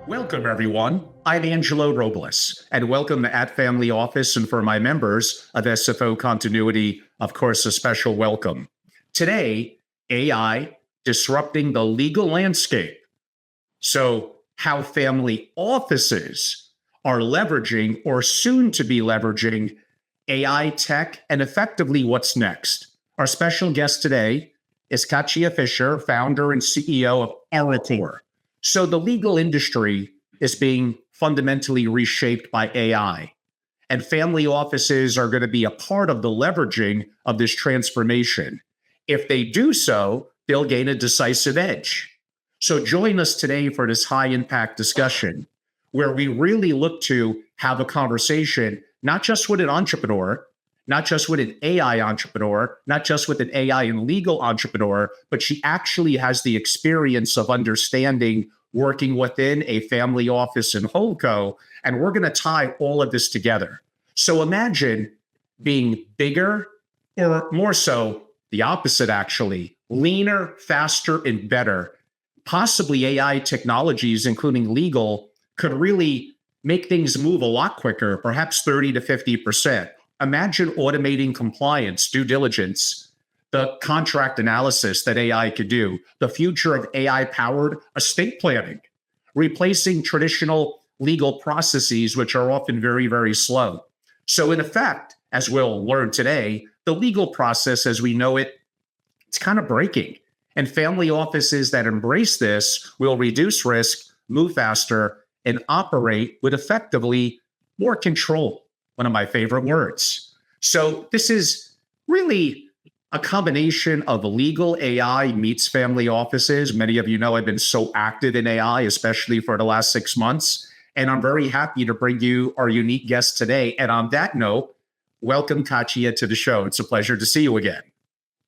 Welcome, everyone. I'm Angelo Robles, and welcome to At Family Office. And for my members of SFO Continuity, of course, a special welcome. Today, AI disrupting the legal landscape. So, how family offices are leveraging or soon to be leveraging AI tech, and effectively what's next. Our special guest today is Katya Fisher, founder and CEO of Aracor. So the legal industry is being fundamentally reshaped by AI, and family offices are going to be a part of the leveraging of this transformation. If they do so, they'll gain a decisive edge. So join us today for this high impact discussion where we really look to have a conversation, not just with an entrepreneur, not just with an AI entrepreneur, not just with an AI and legal entrepreneur, but she actually has the experience of understanding working within a family office and holdco. And we're going to tie all of this together. So imagine being bigger, or more so, the opposite actually, leaner, faster, and better. Possibly AI technologies, including legal, could really make things move a lot quicker, perhaps 30 to 50%. Imagine automating compliance, due diligence, the contract analysis that AI could do, the future of AI-powered estate planning, replacing traditional legal processes, which are often very, very slow. So in effect, as we'll learn today, the legal process as we know it, it's kind of breaking. And family offices that embrace this will reduce risk, move faster, and operate with effectively more control. One of my favorite words. So this is really a combination of legal AI meets family offices. Many of you know I've been so active in AI, especially for the last 6 months. And I'm very happy to bring you our unique guest today. And on that note, welcome Katya to the show. It's a pleasure to see you again.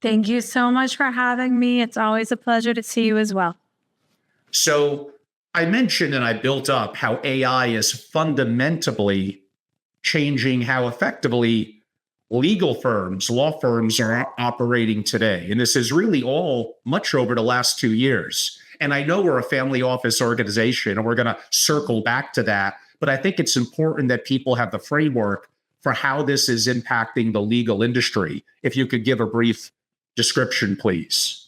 Thank you so much for having me. It's always a pleasure to see you as well. So I mentioned and I built up how AI is fundamentally changing how effectively legal firms, law firms are operating today. And this is really all much over the last 2 years. And I know we're a family office organization and we're going to circle back to that. But I think it's important that people have the framework for how this is impacting the legal industry. If you could give a brief description, please.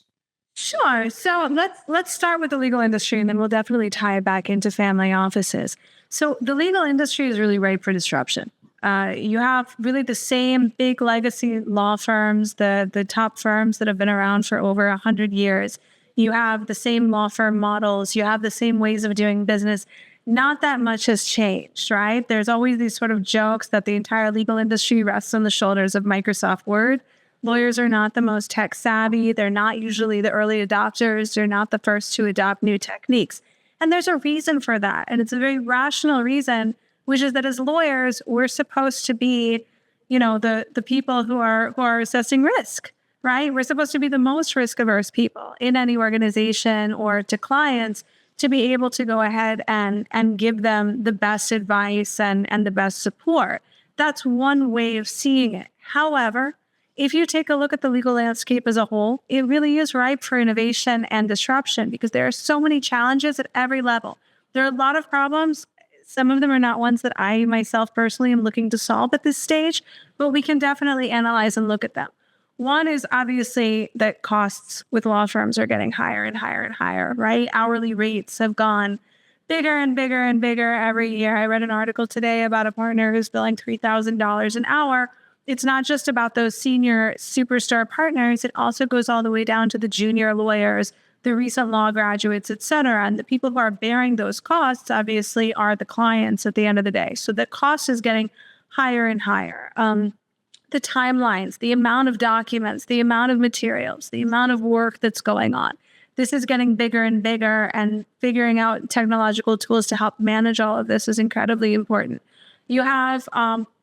Sure. So let's start with the legal industry, and then we'll definitely tie it back into family offices. So the legal industry is really ripe for disruption. You have really the same big legacy law firms, the top firms that have been around for over 100 years. You have the same law firm models. You have the same ways of doing business. Not that much has changed, right? There's always these sort of jokes that the entire legal industry rests on the shoulders of Microsoft Word. Lawyers are not the most tech savvy. They're not usually the early adopters. They're not the first to adopt new techniques. And there's a reason for that. And it's a very rational reason, which is that as lawyers, we're supposed to be, the people who are assessing risk, right? We're supposed to be the most risk averse people in any organization or to clients to be able to go ahead and give them the best advice and the best support. That's one way of seeing it. However, if you take a look at the legal landscape as a whole, it really is ripe for innovation and disruption because there are so many challenges at every level. There are a lot of problems. Some of them are not ones that I myself personally am looking to solve at this stage, but we can definitely analyze and look at them. One is obviously that costs with law firms are getting higher and higher and higher, right? Hourly rates have gone bigger and bigger and bigger every year. I read an article today about a partner who's billing $3,000 an hour. It's not just about those senior superstar partners. It also goes all the way down to the junior lawyers, the recent law graduates, et cetera. And the people who are bearing those costs, obviously, are the clients at the end of the day. So the cost is getting higher and higher. The timelines, the amount of documents, the amount of materials, the amount of work that's going on. This is getting bigger and bigger, and figuring out technological tools to help manage all of this is incredibly important. You have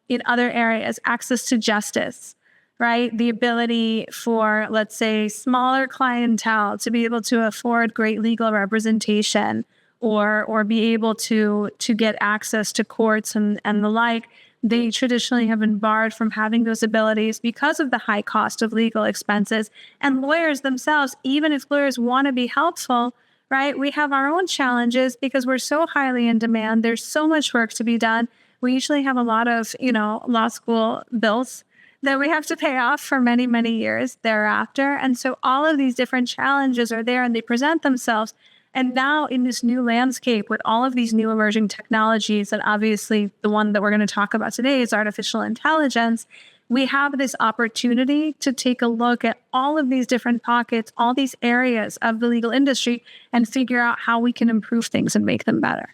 in other areas, access to justice, right? The ability for, let's say, smaller clientele to be able to afford great legal representation or be able to get access to courts and the like. They traditionally have been barred from having those abilities because of the high cost of legal expenses. And lawyers themselves, even if lawyers want to be helpful, right, we have our own challenges because we're so highly in demand. There's so much work to be done. We usually have a lot of, law school bills that we have to pay off for many, many years thereafter. And so all of these different challenges are there and they present themselves. And now in this new landscape with all of these new emerging technologies, and obviously the one that we're going to talk about today is artificial intelligence, we have this opportunity to take a look at all of these different pockets, all these areas of the legal industry, and figure out how we can improve things and make them better.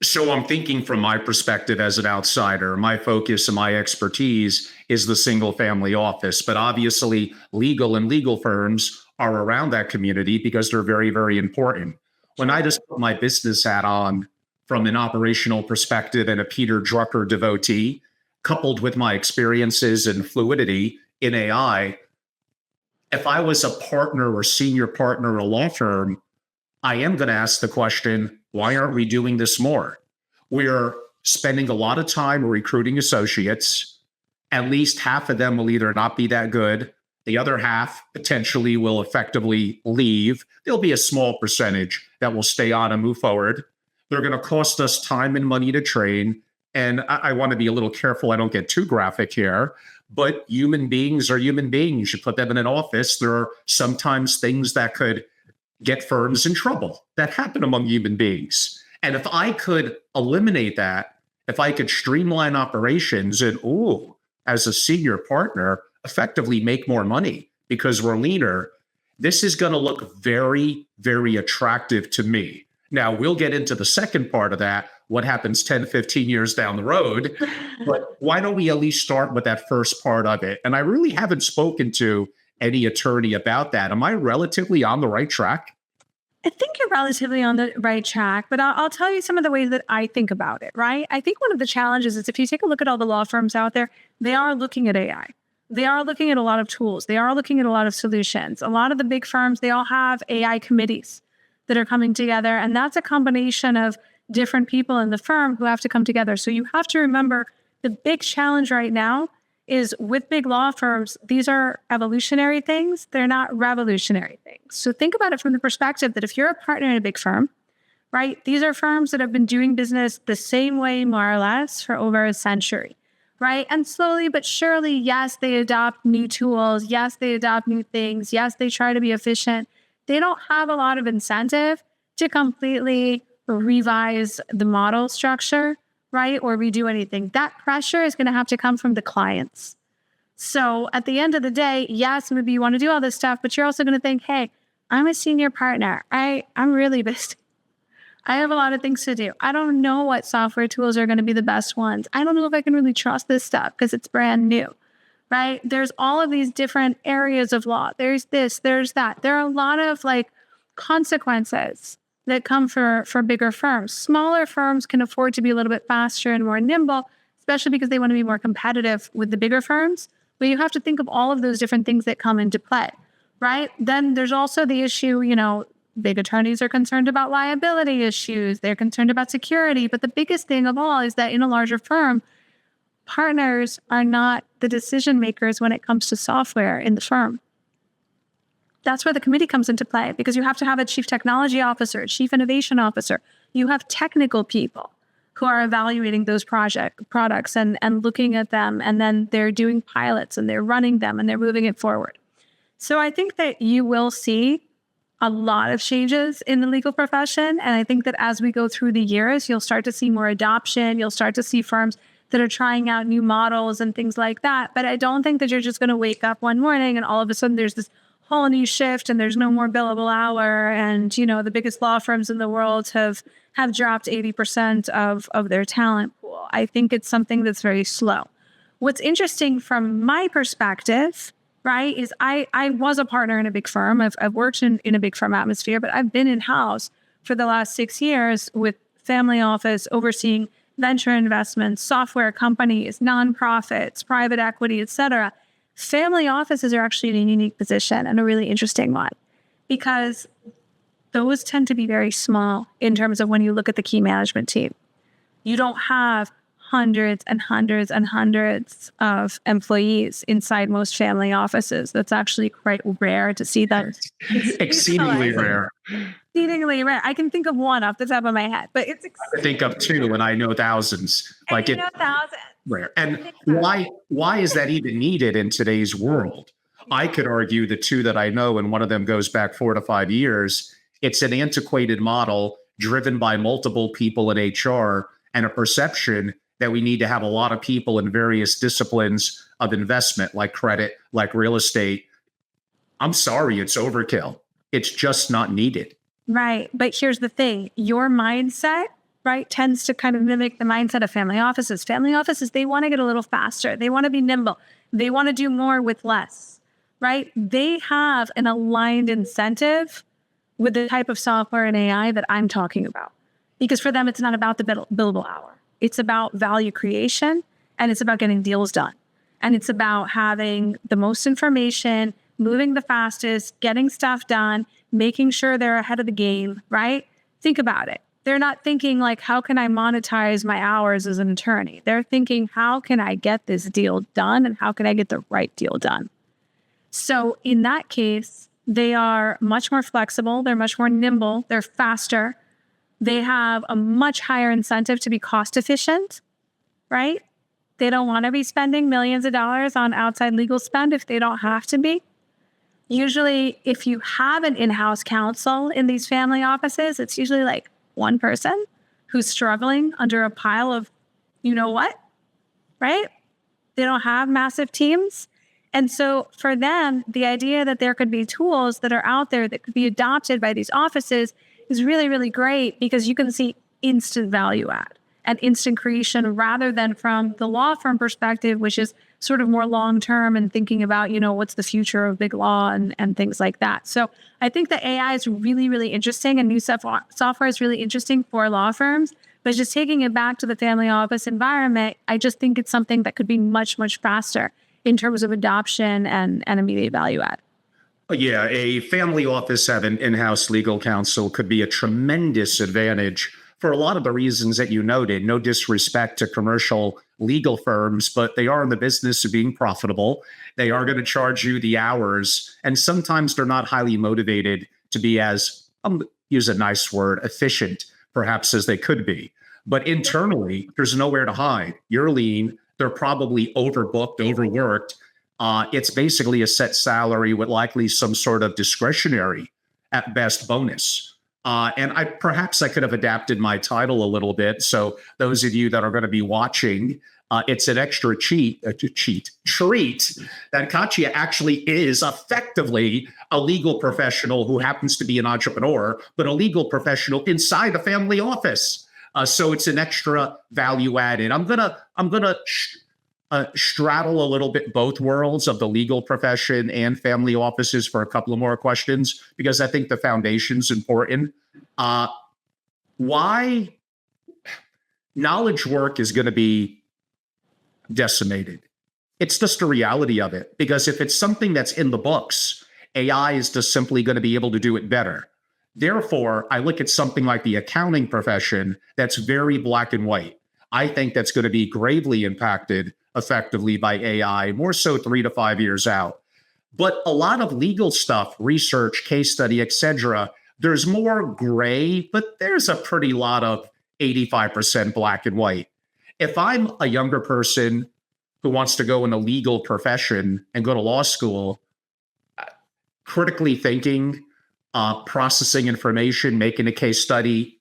So I'm thinking from my perspective as an outsider, my focus and my expertise is the single family office, but obviously legal and legal firms are around that community because they're very, very important. When I just put my business hat on from an operational perspective and a Peter Drucker devotee, coupled with my experiences and fluidity in AI, if I was a partner or senior partner at a law firm, I am going to ask the question, why aren't we doing this more? We're spending a lot of time recruiting associates. At least half of them will either not be that good. The other half potentially will effectively leave. There'll be a small percentage that will stay on and move forward. They're going to cost us time and money to train. And I want to be a little careful I don't get too graphic here, but human beings are human beings. You put them in an office, there are sometimes things that could get firms in trouble that happen among human beings. And if I could eliminate that, if I could streamline operations and, as a senior partner, effectively make more money because we're leaner, this is going to look very, very attractive to me. Now, we'll get into the second part of that, what happens 10, 15 years down the road. But why don't we at least start with that first part of it? And I really haven't spoken to any attorney about that. Am I relatively on the right track? I think you're relatively on the right track, but I'll tell you some of the ways that I think about it, right? I think one of the challenges is if you take a look at all the law firms out there, they are looking at AI. They are looking at a lot of tools. They are looking at a lot of solutions. A lot of the big firms, they all have AI committees that are coming together. And that's a combination of different people in the firm who have to come together. So you have to remember the big challenge right now is with big law firms, these are evolutionary things. They're not revolutionary things. So think about it from the perspective that if you're a partner in a big firm, right, these are firms that have been doing business the same way, more or less, for over a century, right? And slowly but surely, yes, they adopt new tools. Yes, they adopt new things. Yes, they try to be efficient. They don't have a lot of incentive to completely revise the model structure, right? Or redo anything. That pressure is going to have to come from the clients. So at the end of the day, yes, maybe you want to do all this stuff, but you're also going to think, hey, I'm a senior partner. I'm really busy. I have a lot of things to do. I don't know what software tools are going to be the best ones. I don't know if I can really trust this stuff because it's brand new, right? There's all of these different areas of law. There's this, there's that. There are a lot of consequences that come for bigger firms. Smaller firms can afford to be a little bit faster and more nimble, especially because they want to be more competitive with the bigger firms. But you have to think of all of those different things that come into play, right? Then there's also the issue, big attorneys are concerned about liability issues. They're concerned about security. But the biggest thing of all is that in a larger firm, partners are not the decision makers when it comes to software in the firm. That's where the committee comes into play because you have to have a chief technology officer, a chief innovation officer. You have technical people who are evaluating those products and looking at them. And then they're doing pilots and they're running them and they're moving it forward. So I think that you will see a lot of changes in the legal profession. And I think that as we go through the years, you'll start to see more adoption. You'll start to see firms that are trying out new models and things like that. But I don't think that you're just going to wake up one morning and all of a sudden there's this whole new shift and there's no more billable hour. And, the biggest law firms in the world have dropped 80% of their talent pool. I think it's something that's very slow. What's interesting from my perspective, right, is I was a partner in a big firm. I've worked in a big firm atmosphere, but I've been in-house for the last 6 years with family office overseeing venture investments, software companies, nonprofits, private equity, et cetera. Family offices are actually in a unique position and a really interesting one because those tend to be very small in terms of when you look at the key management team. You don't have hundreds and hundreds and hundreds of employees inside most family offices. That's actually quite rare to see that. Exceedingly rare. Exceedingly rare. I can think of one off the top of my head, but it's I think of two, and I know thousands. like you know thousands. Rare. And why is that even needed in today's world? I could argue the two that I know, and one of them goes back 4 to 5 years. It's an antiquated model driven by multiple people in HR and a perception that we need to have a lot of people in various disciplines of investment, like credit, like real estate. I'm sorry, it's overkill. It's just not needed. Right. But here's the thing. Your mindset, right, tends to kind of mimic the mindset of family offices. Family offices, they want to get a little faster. They want to be nimble. They want to do more with less, right? They have an aligned incentive with the type of software and AI that I'm talking about. Because for them, it's not about the billable hour. It's about value creation, and it's about getting deals done. And it's about having the most information, moving the fastest, getting stuff done, making sure they're ahead of the game, right? Think about it. They're not thinking like, how can I monetize my hours as an attorney? They're thinking, how can I get this deal done, and how can I get the right deal done? So in that case, they are much more flexible. They're much more nimble. They're faster. They have a much higher incentive to be cost efficient, right? They don't want to be spending millions of dollars on outside legal spend if they don't have to be. Usually, if you have an in-house counsel in these family offices, it's usually like one person who's struggling under a pile of, you know what, right? They don't have massive teams. And so for them, the idea that there could be tools that are out there that could be adopted by these offices is really, really great, because you can see instant value add and instant creation, rather than from the law firm perspective, which is sort of more long-term and thinking about, you know, what's the future of big law and things like that. So I think that AI is really, really interesting, and new software is really interesting for law firms. But just taking it back to the family office environment, I just think it's something that could be much, much faster in terms of adoption and immediate value add. Yeah, a family office having in-house legal counsel could be a tremendous advantage for a lot of the reasons that you noted. No disrespect to commercial legal firms, but they are in the business of being profitable. They are going to charge you the hours, and sometimes they're not highly motivated to be as, use a nice word, efficient, perhaps, as they could be. But internally, there's nowhere to hide. You're lean. They're probably overbooked, overworked. It's basically a set salary with likely some sort of discretionary, at best, bonus. And I could have adapted my title a little bit. So those of you that are going to be watching, it's an extra treat that Katya actually is effectively a legal professional who happens to be an entrepreneur, but a legal professional inside the family office. So it's an extra value added. I'm gonna straddle a little bit both worlds of the legal profession and family offices for a couple of more questions, because I think the foundation's important. Why knowledge work is going to be decimated? It's just the reality of it, because if it's something that's in the books, AI is just simply going to be able to do it better. Therefore, I look at something like the accounting profession that's very black and white. I think that's going to be gravely impacted effectively by AI, more so 3 to 5 years out. But a lot of legal stuff, research, case study, etc., there's more gray, but there's a pretty lot of 85% black and white. If I'm a younger person who wants to go in a legal profession and go to law school, critically thinking, processing information, making a case study,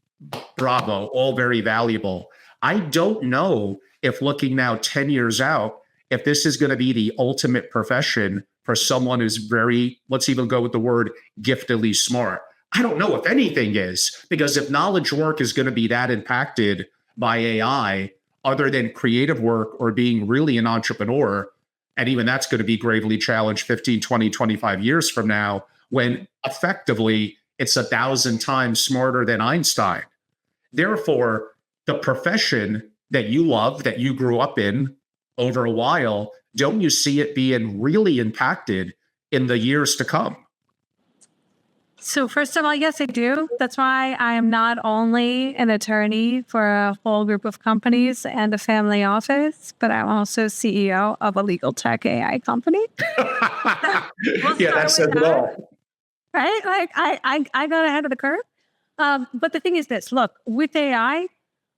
bravo, all very valuable. I don't know if looking now 10 years out, if this is going to be the ultimate profession for someone who's very, let's even go with the word giftedly smart. I don't know if anything is, because if knowledge work is going to be that impacted by AI, other than creative work or being really an entrepreneur, and even that's going to be gravely challenged 15, 20, 25 years from now, when effectively it's 1,000 times smarter than Einstein. Therefore, the profession that you love, that you grew up in over a while, don't you see it being really impacted in the years to come? So first of all, yes, I do. That's why I am not only an attorney for a whole group of companies and a family office, but I'm also CEO of a legal tech AI company. Yeah, that says it all. Right? Like I got ahead of the curve. But the thing is this, look, with AI,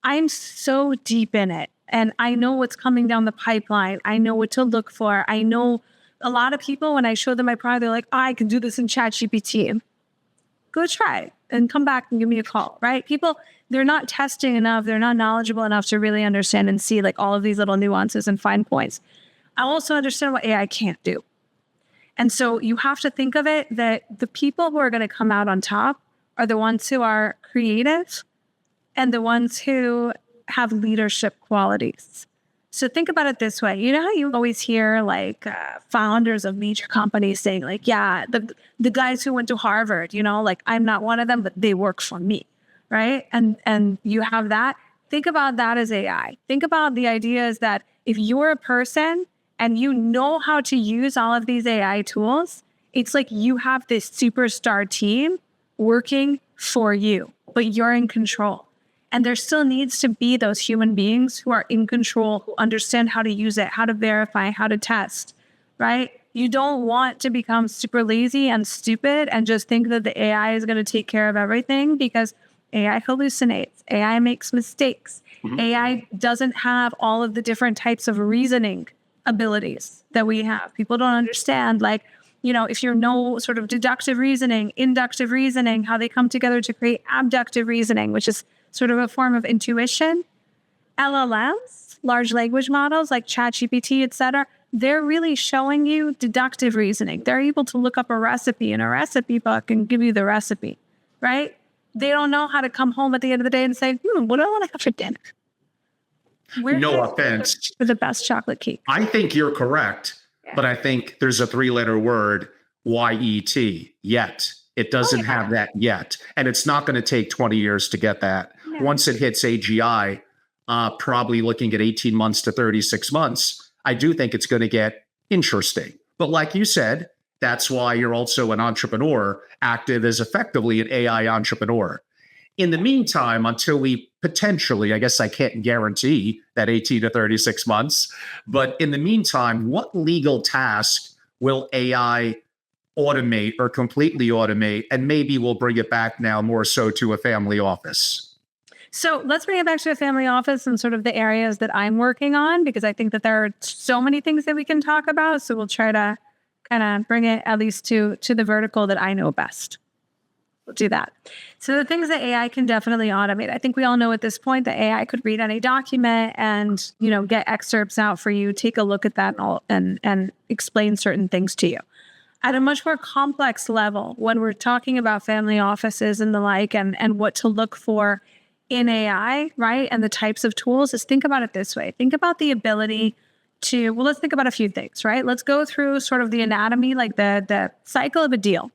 I'm so deep in it and I know what's coming down the pipeline. I know what to look for. I know a lot of people, when I show them my product, they're like, I can do this in ChatGPT. Go try it and come back and give me a call, right? People, they're not testing enough. They're not knowledgeable enough to really understand and see like all of these little nuances and fine points. I also understand what AI can't do. And so you have to think of it that the people who are going to come out on top are the ones who are creative and the ones who have leadership qualities. So think about it this way. You know how you always hear like founders of major companies saying like, yeah, the guys who went to Harvard, you know, like I'm not one of them, but they work for me, right? And you have that. Think about that as AI. Think about the idea is that if you're a person and you know how to use all of these AI tools, it's like you have this superstar team working for you, but you're in control. And there still needs to be those human beings who are in control, who understand how to use it, how to verify, how to test, right? You don't want to become super lazy and stupid and just think that the AI is going to take care of everything, because AI hallucinates, AI makes mistakes, AI doesn't have all of the different types of reasoning abilities that we have. People don't understand, like, you know, if you know sort of deductive reasoning, inductive reasoning, how they come together to create abductive reasoning, which is sort of a form of intuition. LLMs, large language models like ChatGPT, et cetera, they're really showing you deductive reasoning. They're able to look up a recipe in a recipe book and give you the recipe, right? They don't know how to come home at the end of the day and say, what do I want to have for dinner? No offense. For the best chocolate cake. I think you're correct, but I think there's a 3-letter word, Y-E-T, yet. It doesn't have that yet. And it's not going to take 20 years to get that. No. Once it hits AGI, probably looking at 18 months to 36 months, I do think it's going to get interesting. But like you said, that's why you're also an entrepreneur, active as effectively an AI entrepreneur. In the meantime, until we potentially, I guess I can't guarantee that 18 to 36 months, but in the meantime, what legal task will AI automate or completely automate? And maybe we'll bring it back now more so to a family office. So let's bring it back to a family office and sort of the areas that I'm working on, because I think that there are so many things that we can talk about. So we'll try to kind of bring it at least to the vertical that I know best. We'll do that. So the things that AI can definitely automate. I think we all know at this point that AI could read any document and, you know, get excerpts out for you, take a look at that and explain certain things to you. At a much more complex level, when we're talking about family offices and the like, and what to look for in AI, right? And the types of tools, is think about it this way. Think about the ability to, well, let's think about a few things, right? Let's go through sort of the anatomy, like the cycle of a deal.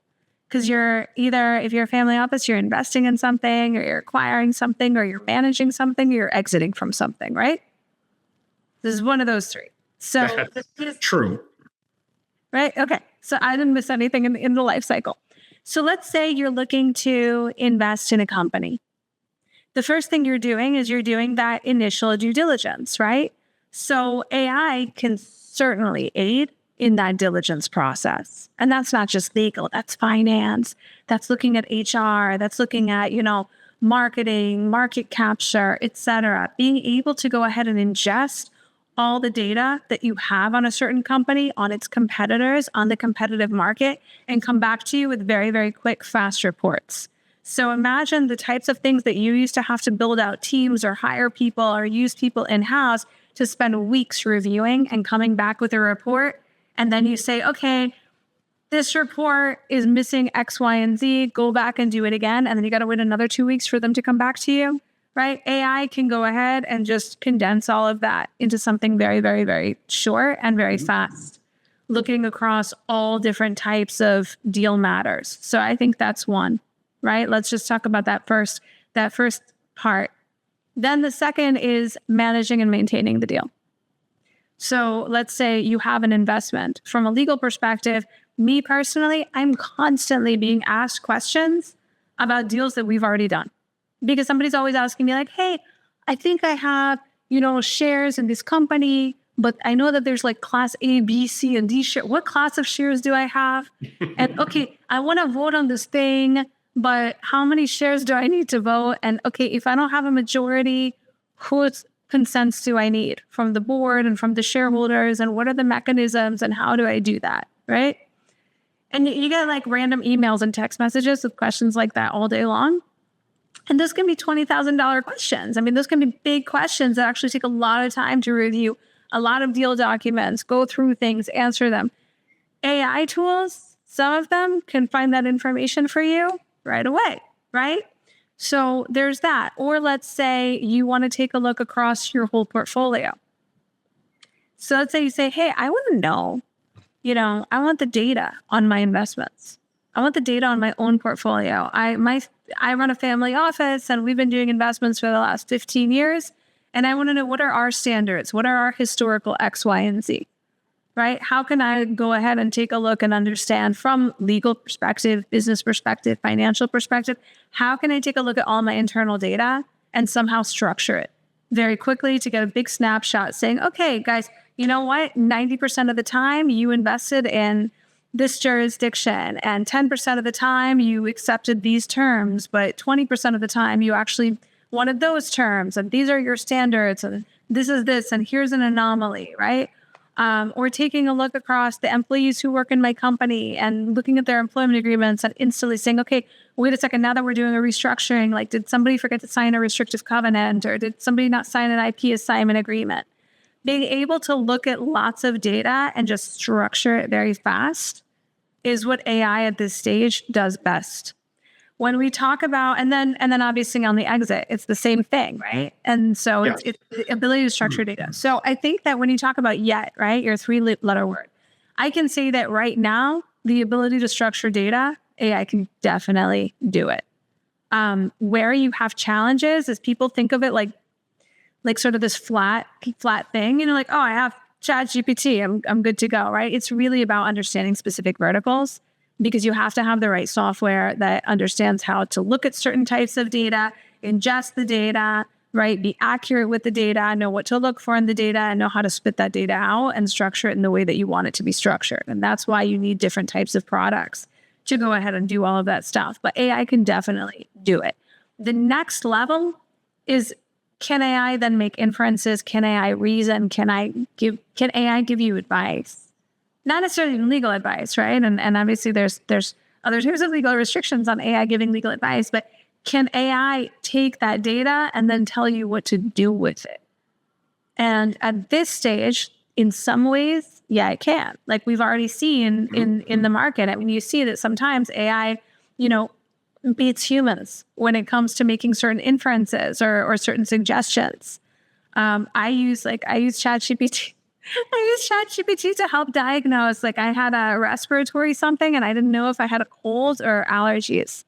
Because you're either, if you're a family office, you're investing in something, or you're acquiring something, or you're managing something, or you're exiting from something, right? This is one of those three. So true. Right? Okay. So I didn't miss anything in the life cycle. So let's say you're looking to invest in a company. The first thing you're doing is you're doing that initial due diligence, right? So AI can certainly aid in that diligence process. And that's not just legal, that's finance, that's looking at HR, that's looking at, you know, marketing, market capture, et cetera. Being able to go ahead and ingest all the data that you have on a certain company, on its competitors, on the competitive market, and come back to you with very, very quick, fast reports. So imagine the types of things that you used to have to build out teams or hire people or use people in-house to spend weeks reviewing and coming back with a report. And then you say, okay, this report is missing X, Y, and Z. Go back and do it again. And then you got to wait another 2 weeks for them to come back to you, right? AI can go ahead and just condense all of that into something very, very, very short and very fast, looking across all different types of deal matters. So I think that's one, right? Let's just talk about that first part. Then the second is managing and maintaining the deal. So let's say you have an investment. From a legal perspective, me personally, I'm constantly being asked questions about deals that we've already done, because somebody's always asking me like, hey, I think I have, shares in this company, but I know that there's like class A, B, C, and D share. What class of shares do I have? And okay, I want to vote on this thing, but how many shares do I need to vote? And okay, if I don't have a majority, whose consents do I need from the board and from the shareholders? And what are the mechanisms and how do I do that? Right. And you get like random emails and text messages with questions like that all day long. And those can be $20,000 questions. I mean, those can be big questions that actually take a lot of time to review, a lot of deal documents, go through things, answer them. AI tools, some of them can find that information for you right away, right? So there's that. Or let's say you want to take a look across your whole portfolio. So let's say you say, hey, I want to know, I want the data on my investments. I want the data on my own portfolio. I run a family office and we've been doing investments for the last 15 years. And I want to know, what are our standards? What are our historical X, Y, and Z, right? How can I go ahead and take a look and understand from legal perspective, business perspective, financial perspective, how can I take a look at all my internal data and somehow structure it very quickly to get a big snapshot saying, okay, guys, you know what? 90% of the time you invested in this jurisdiction and 10% of the time you accepted these terms, but 20% of the time you actually wanted those terms, and these are your standards, and this is this, and here's an anomaly, right? Or taking a look across the employees who work in my company and looking at their employment agreements and instantly saying, okay, wait a second, now that we're doing a restructuring, like did somebody forget to sign a restrictive covenant, or did somebody not sign an IP assignment agreement? Being able to look at lots of data and just structure it very fast is what AI at this stage does best. When we talk about, and then obviously on the exit, it's the same thing, right? And so it's the ability to structure data. So I think that when you talk about yet, right, your 3-letter word, I can say that right now, the ability to structure data, AI can definitely do it. Where you have challenges is people think of it like sort of this flat thing, like, oh, I have ChatGPT, I'm good to go, right? It's really about understanding specific verticals, because you have to have the right software that understands how to look at certain types of data, ingest the data, right? Be accurate with the data, know what to look for in the data, and know how to spit that data out and structure it in the way that you want it to be structured. And that's why you need different types of products to go ahead and do all of that stuff. But AI can definitely do it. The next level is, can AI then make inferences? Can AI reason? Can AI give you advice? Not necessarily legal advice, right? And obviously there's other types of legal restrictions on AI giving legal advice, but can AI take that data and then tell you what to do with it? And at this stage, in some ways, yeah, it can. Like we've already seen in the market, I mean, you see that sometimes AI, beats humans when it comes to making certain inferences or certain suggestions. I use ChatGPT. I use ChatGPT to help diagnose. Like I had a respiratory something and I didn't know if I had a cold or allergies.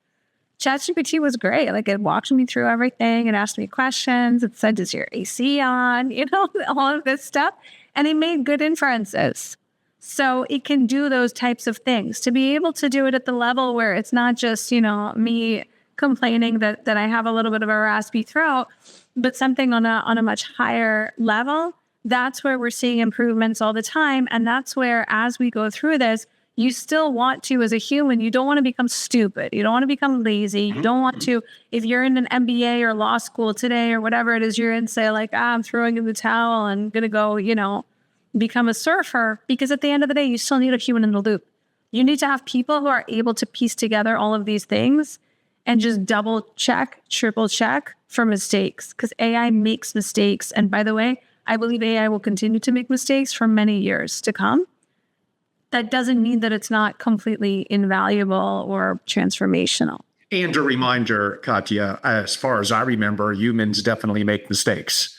ChatGPT was great. Like it walked me through everything and asked me questions. It said, "Is your AC on?" All of this stuff. And it made good inferences. So it can do those types of things. To be able to do it at the level where it's not just, me complaining that I have a little bit of a raspy throat, but something on a much higher level, that's where we're seeing improvements all the time. And that's where, as we go through this, you still want to, as a human, you don't want to become stupid. You don't want to become lazy. You don't want to, if you're in an MBA or law school today or whatever it is you're in, say like, I'm throwing in the towel and going to go, become a surfer. Because at the end of the day, you still need a human in the loop. You need to have people who are able to piece together all of these things and just double check, triple check for mistakes. Because AI makes mistakes. And by the way, I believe AI will continue to make mistakes for many years to come. That doesn't mean that it's not completely invaluable or transformational. And a reminder, Katya, as far as I remember, humans definitely make mistakes.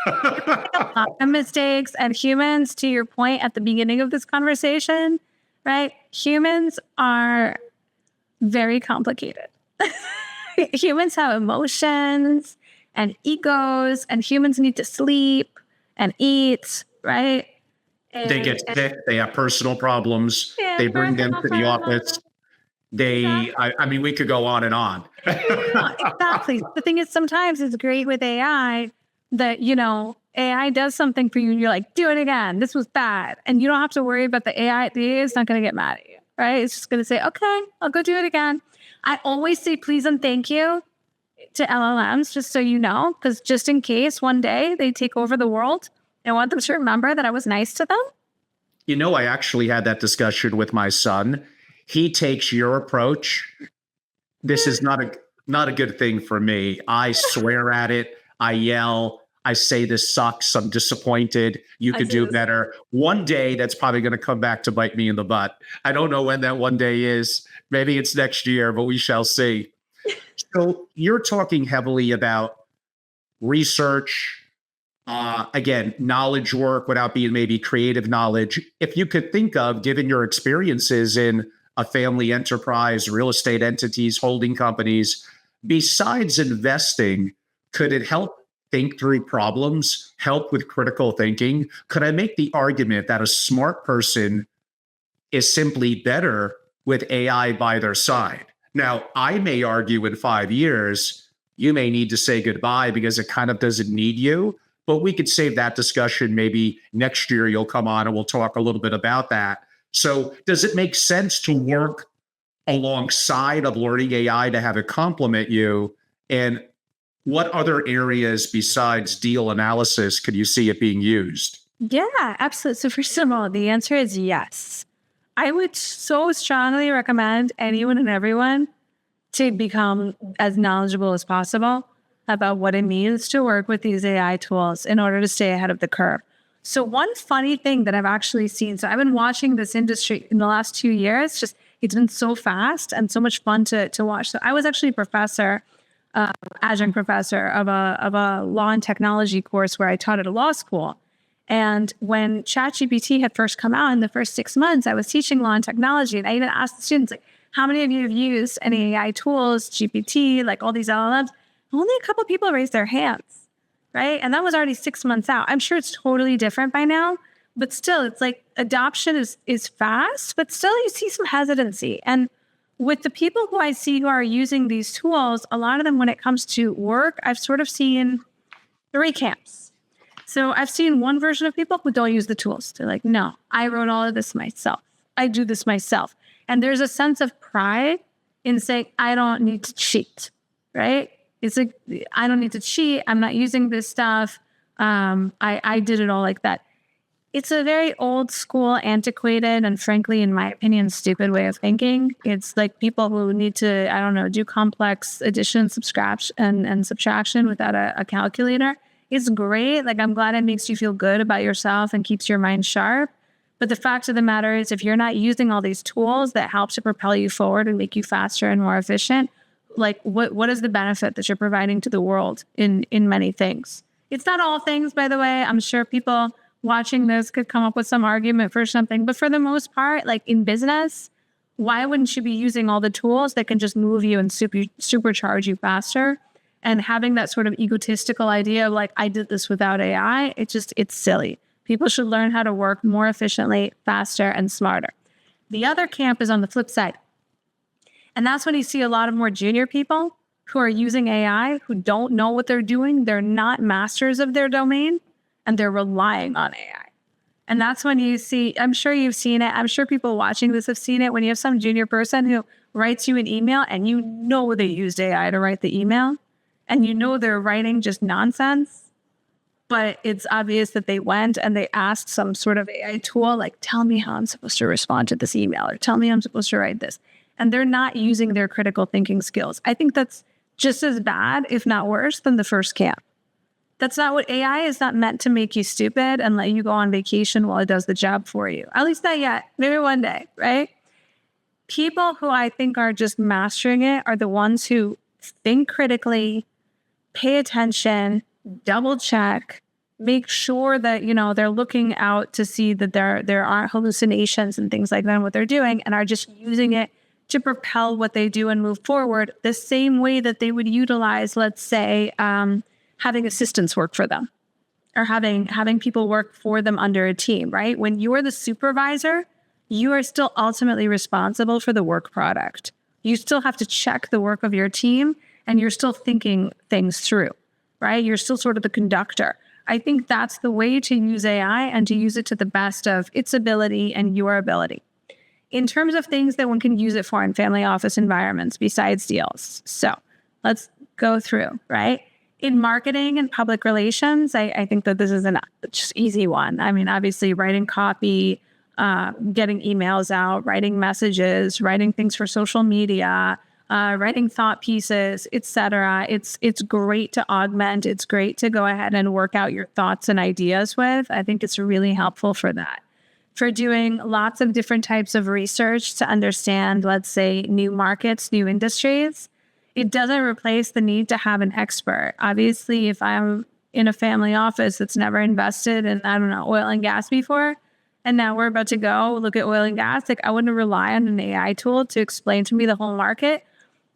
A lot of mistakes, and humans, to your point at the beginning of this conversation, right? Humans are very complicated. Humans have emotions and egos, and humans need to sleep and eat, right? They get sick, they have personal problems, Yeah, they bring them to the office. exactly. I mean, we could go on and on. Yeah, exactly. The thing is, sometimes it's great with AI that, AI does something for you and you're like, do it again. This was bad. And you don't have to worry about the AI. The AI is not going to get mad at you, right? It's just going to say, okay, I'll go do it again. I always say please and thank you to LLMs, just so you know, because just in case one day they take over the world, I want them to remember that I was nice to them. I actually had that discussion with my son. He takes your approach. This is not a good thing for me. I swear at it. I yell. I say this sucks. I'm disappointed. You could do better. One day that's probably going to come back to bite me in the butt. I don't know when that one day is. Maybe it's next year, but we shall see. So you're talking heavily about research, again, knowledge work without being maybe creative knowledge. If you could think of, given your experiences in a family enterprise, real estate entities, holding companies, besides investing, could it help think through problems, help with critical thinking? Could I make the argument that a smart person is simply better with AI by their side? Now, I may argue in 5 years, you may need to say goodbye because it kind of doesn't need you. But we could save that discussion. Maybe next year you'll come on and we'll talk a little bit about that. So does it make sense to work alongside of learning AI to have it complement you? And what other areas besides deal analysis could you see it being used? Yeah, absolutely. So first of all, the answer is yes. I would so strongly recommend anyone and everyone to become as knowledgeable as possible about what it means to work with these AI tools in order to stay ahead of the curve. So one funny thing that I've actually seen, so I've been watching this industry in the last 2 years, it's been so fast and so much fun to watch. So I was actually a professor, adjunct professor of a law and technology course where I taught at a law school. And when ChatGPT had first come out in the first 6 months, I was teaching law and technology. And I even asked the students, like, how many of you have used any AI tools, GPT, like all these LLMs? Only a couple of people raised their hands, right? And that was already 6 months out. I'm sure it's totally different by now, but still, it's like adoption is fast, but still you see some hesitancy. And with the people who I see who are using these tools, a lot of them, when it comes to work, I've sort of seen 3 camps. So I've seen one version of people who don't use the tools. They're like, no, I wrote all of this myself. I do this myself. And there's a sense of pride in saying, I don't need to cheat, right? It's like, I don't need to cheat. I'm not using this stuff. I did it all like that. It's a very old school, antiquated, and frankly, in my opinion, stupid way of thinking. It's like people who need to, do complex addition, subtraction, and subtraction without a calculator. It's great. Like, I'm glad it makes you feel good about yourself and keeps your mind sharp. But the fact of the matter is, if you're not using all these tools that help to propel you forward and make you faster and more efficient, like what is the benefit that you're providing to the world in many things? It's not all things, by the way. I'm sure people watching this could come up with some argument for something. But for the most part, like in business, why wouldn't you be using all the tools that can just move you and supercharge you faster? And having that sort of egotistical idea of like, I did this without AI, it's silly. People should learn how to work more efficiently, faster, and smarter. The other camp is on the flip side. And that's when you see a lot of more junior people who are using AI, who don't know what they're doing. They're not masters of their domain, and they're relying on AI. And that's when you see, I'm sure you've seen it. I'm sure people watching this have seen it. When you have some junior person who writes you an email and you know they used AI to write the email, and you know they're writing just nonsense, but it's obvious that they went and they asked some sort of AI tool, like, tell me how I'm supposed to respond to this email, or tell me I'm supposed to write this. And they're not using their critical thinking skills. I think that's just as bad, if not worse, than the first camp. That's not what AI is. Not meant to make you stupid and let you go on vacation while it does the job for you. At least not yet. Maybe one day, right? People who I think are just mastering it are the ones who think critically, pay attention, double check, make sure that, they're looking out to see that there aren't hallucinations and things like that in what they're doing, and are just using it to propel what they do and move forward the same way that they would utilize, let's say, having assistants work for them. or having people work for them under a team, right? When you're the supervisor, you are still ultimately responsible for the work product. You still have to check the work of your team, and you're still thinking things through, right? You're still sort of the conductor. I think that's the way to use AI, and to use it to the best of its ability and your ability. In terms of things that one can use it for in family office environments besides deals. So let's go through, right? In marketing and public relations, I think that this is an just easy one. I mean, obviously writing copy, getting emails out, writing messages, writing things for social media, writing thought pieces, etc. It's great to augment. It's great to go ahead and work out your thoughts and ideas with. I think it's really helpful for that. For doing lots of different types of research to understand, let's say, new markets, new industries, it doesn't replace the need to have an expert. Obviously, if I'm in a family office that's never invested in, I don't know, oil and gas before, and now we're about to go look at oil and gas, like I wouldn't rely on an AI tool to explain to me the whole market.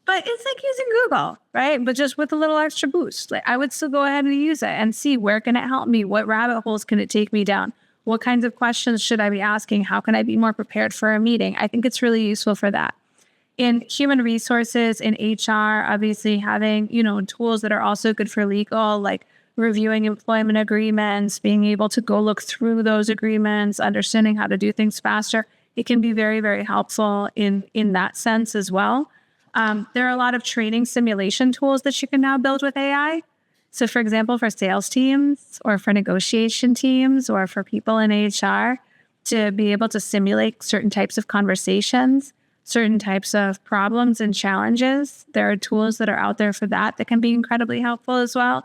But it's like using Google, right? But just with a little extra boost. Like I would still go ahead and use it and see, where can it help me? What rabbit holes can it take me down? What kinds of questions should I be asking? How can I be more prepared for a meeting? I think it's really useful for that. In human resources, in HR, obviously having, tools that are also good for legal, like reviewing employment agreements, being able to go look through those agreements, understanding how to do things faster. It can be very, very helpful in that sense as well. There are a lot of training simulation tools that you can now build with AI. So for example, for sales teams or for negotiation teams or for people in HR, to be able to simulate certain types of conversations, certain types of problems and challenges. There are tools that are out there for that can be incredibly helpful as well.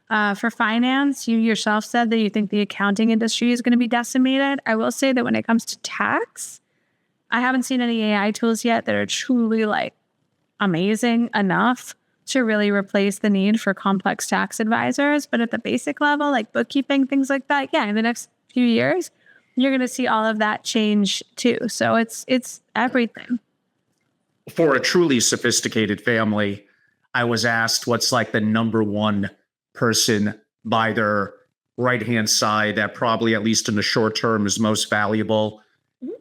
For finance, you yourself said that you think the accounting industry is going to be decimated. I will say that when it comes to tax, I haven't seen any AI tools yet that are truly amazing enough to really replace the need for complex tax advisors. But at the basic level, like bookkeeping, things like that, in the next few years, you're going to see all of that change too. So it's everything. For a truly sophisticated family, I was asked what's the number one person by their right-hand side that probably, at least in the short term, is most valuable.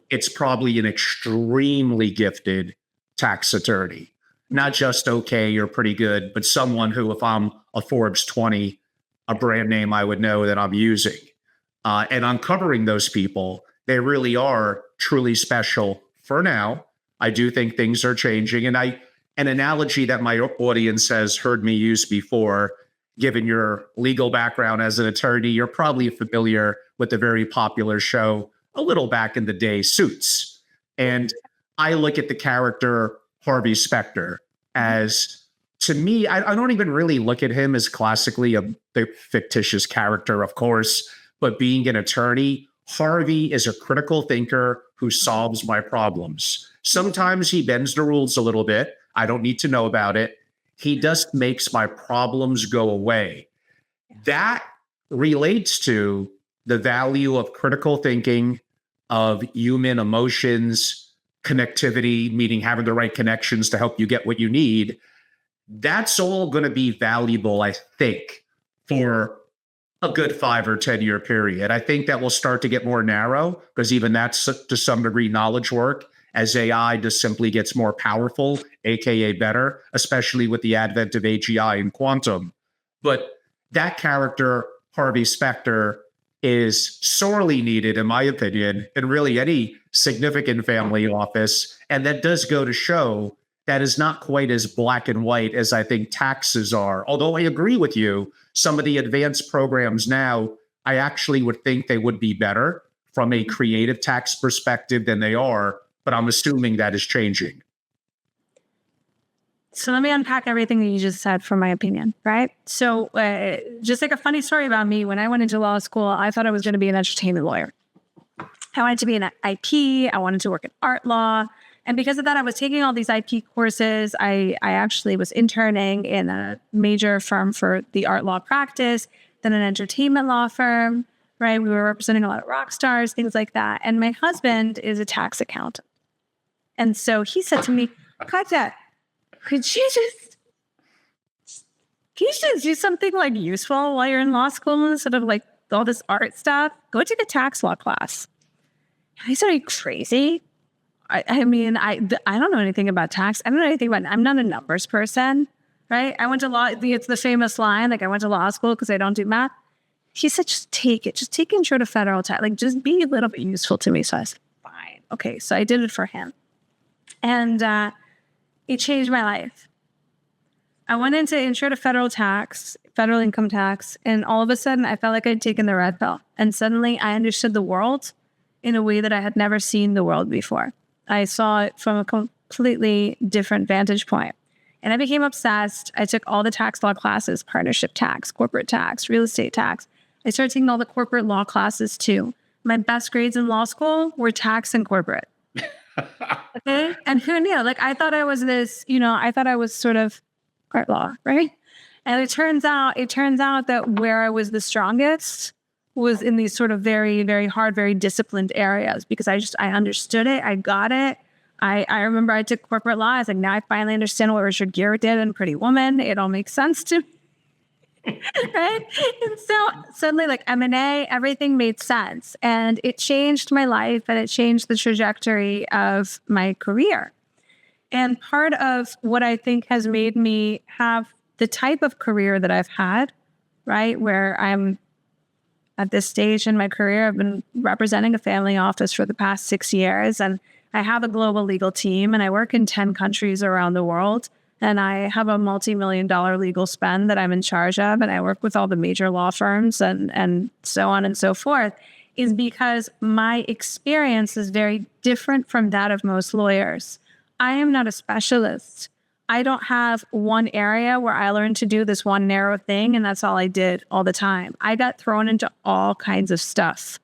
It's probably an extremely gifted tax attorney. Not just okay or pretty good, but someone who, if I'm a Forbes 20, a brand name I would know that I'm using. And uncovering those people, they really are truly special for now. I do think things are changing. And an analogy that my audience has heard me use before, given your legal background as an attorney, you're probably familiar with the very popular show, a little back in the day, Suits. And I look at the character Harvey Specter as, to me, I don't even really look at him as classically the fictitious character, of course, but being an attorney, Harvey is a critical thinker who solves my problems. Sometimes he bends the rules a little bit. I don't need to know about it. He just makes my problems go away. That relates to the value of critical thinking, of human emotions, connectivity, meaning having the right connections to help you get what you need. That's all going to be valuable, I think, for a good 5 or 10 year period. I think that will start to get more narrow, because even that's to some degree knowledge work, as AI just simply gets more powerful, AKA better, especially with the advent of AGI and quantum. But that character, Harvey Specter, is sorely needed, in my opinion, in really any significant family office. And that does go to show that is not quite as black and white as I think taxes are. Although I agree with you, some of the advanced programs now, I actually would think they would be better from a creative tax perspective than they are, but I'm assuming that is changing. So let me unpack everything that you just said from my opinion, right? So just a funny story about me, when I went into law school, I thought I was going to be an entertainment lawyer. I wanted to be an IP. I wanted to work in art law. And because of that, I was taking all these IP courses. I actually was interning in a major firm for the art law practice, then an entertainment law firm, right? We were representing a lot of rock stars, things like that. And my husband is a tax accountant. And so he said to me, Katya, could you just do something useful while you're in law school instead of all this art stuff. Go take a tax law class. I said, are you crazy? I mean, I don't know anything about tax. I don't know anything about, I'm not a numbers person, right? I went to law, it's the famous line, like I went to law school because I don't do math. He said, just take it. Just take intro to federal tax. Like, just be a little bit useful to me. So I said, fine. Okay. So I did it for him. And it changed my life. I went into intro to federal tax, federal income tax, and all of a sudden I felt like I'd taken the red pill. And suddenly I understood the world in a way that I had never seen the world before. I saw it from a completely different vantage point. And I became obsessed. I took all the tax law classes, partnership tax, corporate tax, real estate tax. I started taking all the corporate law classes too. My best grades in law school were tax and corporate. Okay. And who knew? Like, I thought I was this, I thought I was sort of art law, right? And it turns out that where I was the strongest was in these sort of very, very hard, very disciplined areas, because I understood it. I got it. I remember I took corporate law. I was like, now I finally understand what Richard Gere did in Pretty Woman. It all makes sense to me. Right? And so suddenly, like M&A, everything made sense. And it changed my life, and it changed the trajectory of my career. And part of what I think has made me have the type of career that I've had, right, where I'm at this stage in my career, I've been representing a family office for the past 6 years, and I have a global legal team, and I work in 10 countries around the world, and I have a multi-million-dollar legal spend that I'm in charge of, and I work with all the major law firms and so on and so forth, is because my experience is very different from that of most lawyers. I am not a specialist. I don't have one area where I learned to do this one narrow thing, and that's all I did all the time. I got thrown into all kinds of stuff.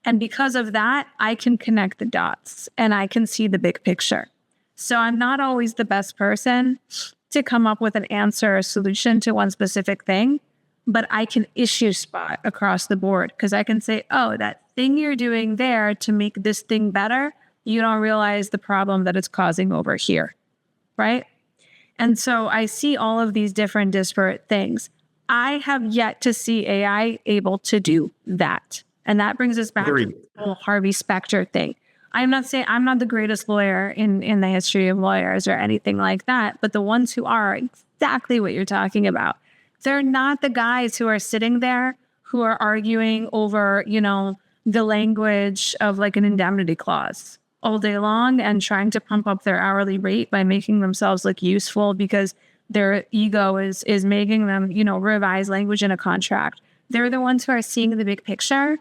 And because of that, I can connect the dots and I can see the big picture. So I'm not always the best person to come up with an answer or solution to one specific thing, but I can issue spot across the board, because I can say, oh, that thing you're doing there to make this thing better, you don't realize the problem that it's causing over here, right? And so I see all of these different disparate things. I have yet to see AI able to do that. And that brings us back to the whole Harvey Specter thing. I'm not saying I'm not the greatest lawyer in the history of lawyers or anything like that, but the ones who are exactly what you're talking about. They're not the guys who are sitting there who are arguing over, the language of like an indemnity clause all day long and trying to pump up their hourly rate by making themselves look useful because their ego is making them, revise language in a contract. They're the ones who are seeing the big picture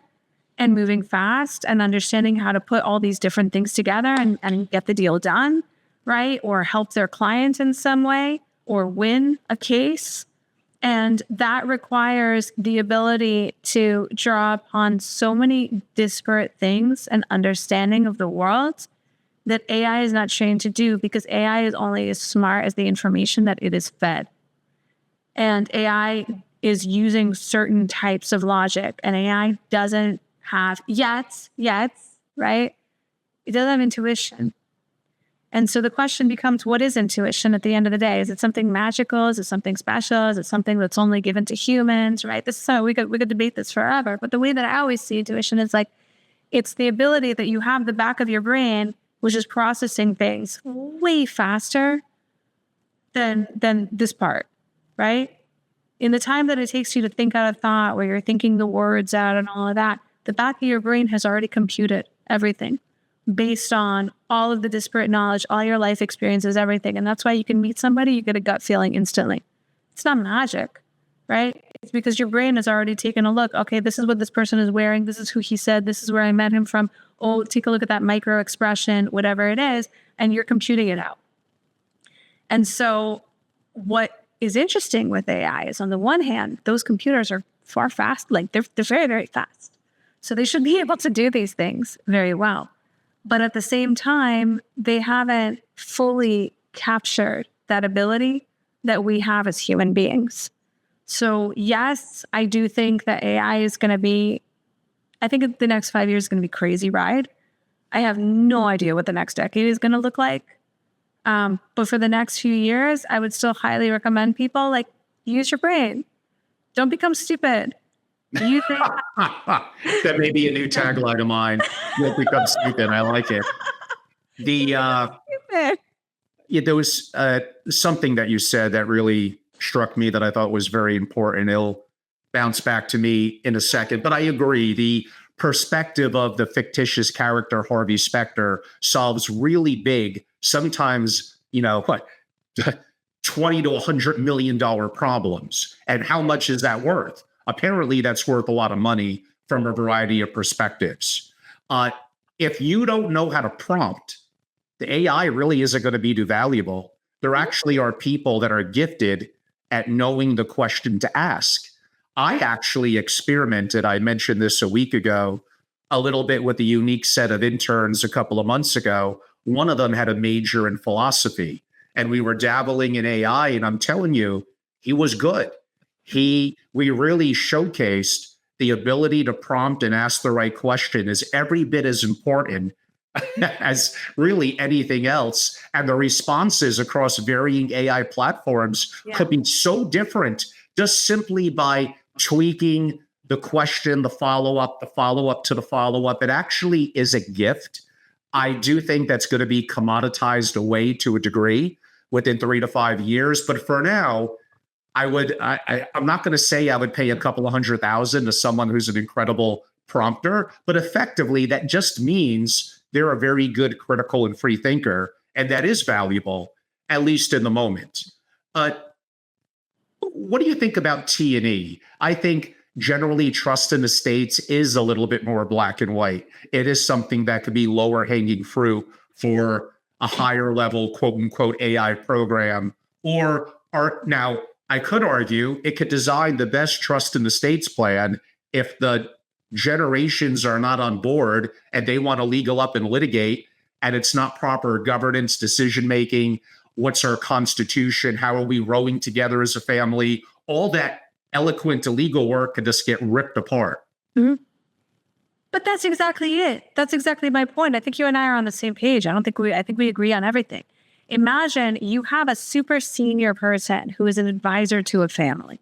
and moving fast and understanding how to put all these different things together and get the deal done, right? Or help their client in some way or win a case. And that requires the ability to draw upon so many disparate things and understanding of the world that AI is not trained to do, because AI is only as smart as the information that it is fed. And AI is using certain types of logic, and AI doesn't have yet, right? It doesn't have intuition. And so the question becomes, what is intuition at the end of the day? Is it something magical? Is it something special? Is it something that's only given to humans, right? This is how we could debate this forever. But the way that I always see intuition is like, it's the ability that you have the back of your brain, which is processing things way faster than this part, right? In the time that it takes you to think out a thought, where you're thinking the words out and all of that, the back of your brain has already computed everything based on all of the disparate knowledge, all your life experiences, everything. And that's why you can meet somebody, you get a gut feeling instantly. It's not magic, right? It's because your brain has already taken a look. Okay, this is what this person is wearing. This is who he said. This is where I met him from. Oh, take a look at that micro expression, whatever it is, and you're computing it out. And so what is interesting with AI is, on the one hand, those computers are far fast, like they're very, very fast. So they should be able to do these things very well. But at the same time, they haven't fully captured that ability that we have as human beings. So yes, I do think that AI is going to be, I think the next 5 years is going to be a crazy ride. I have no idea what the next decade is going to look like. But for the next few years, I would still highly recommend people, like, use your brain. Don't become stupid. You think That may be a new tagline of mine. You'll become stupid. I like it. Yeah, there was something that you said that really struck me that I thought was very important. It'll bounce back to me in a second, but I agree. The perspective of the fictitious character Harvey Specter solves really big, sometimes, 20 to $100 million problems. And how much is that worth? Apparently, that's worth a lot of money from a variety of perspectives. If you don't know how to prompt, the AI really isn't going to be too valuable. There actually are people that are gifted at knowing the question to ask. I actually experimented, I mentioned this a week ago, a little bit with a unique set of interns a couple of months ago. One of them had a major in philosophy, and we were dabbling in AI, and I'm telling you, he was good. We really showcased the ability to prompt and ask the right question is every bit as important as really anything else. And the responses across varying AI platforms could be so different just simply by tweaking the question, the follow-up to the follow-up. It actually is a gift. I do think that's going to be commoditized away to a degree within 3 to 5 years. But for now, I'm not going to say I would pay a couple of $100,000 to someone who's an incredible prompter, but effectively that just means they're a very good critical and free thinker, and that is valuable, at least in the moment. What do you think about T&E? I think generally trust in the states is a little bit more black and white. It is something that could be lower hanging fruit for a higher level, quote unquote, AI program. Now, I could argue it could design the best trust in the states plan if the generations are not on board and they want to legal up and litigate, and it's not proper governance, decision making. What's our constitution? How are we rowing together as a family? All that eloquent legal work could just get ripped apart. Mm-hmm. But that's exactly it. That's exactly my point. I think you and I are on the same page. I think we agree on everything. Imagine you have a super senior person who is an advisor to a family,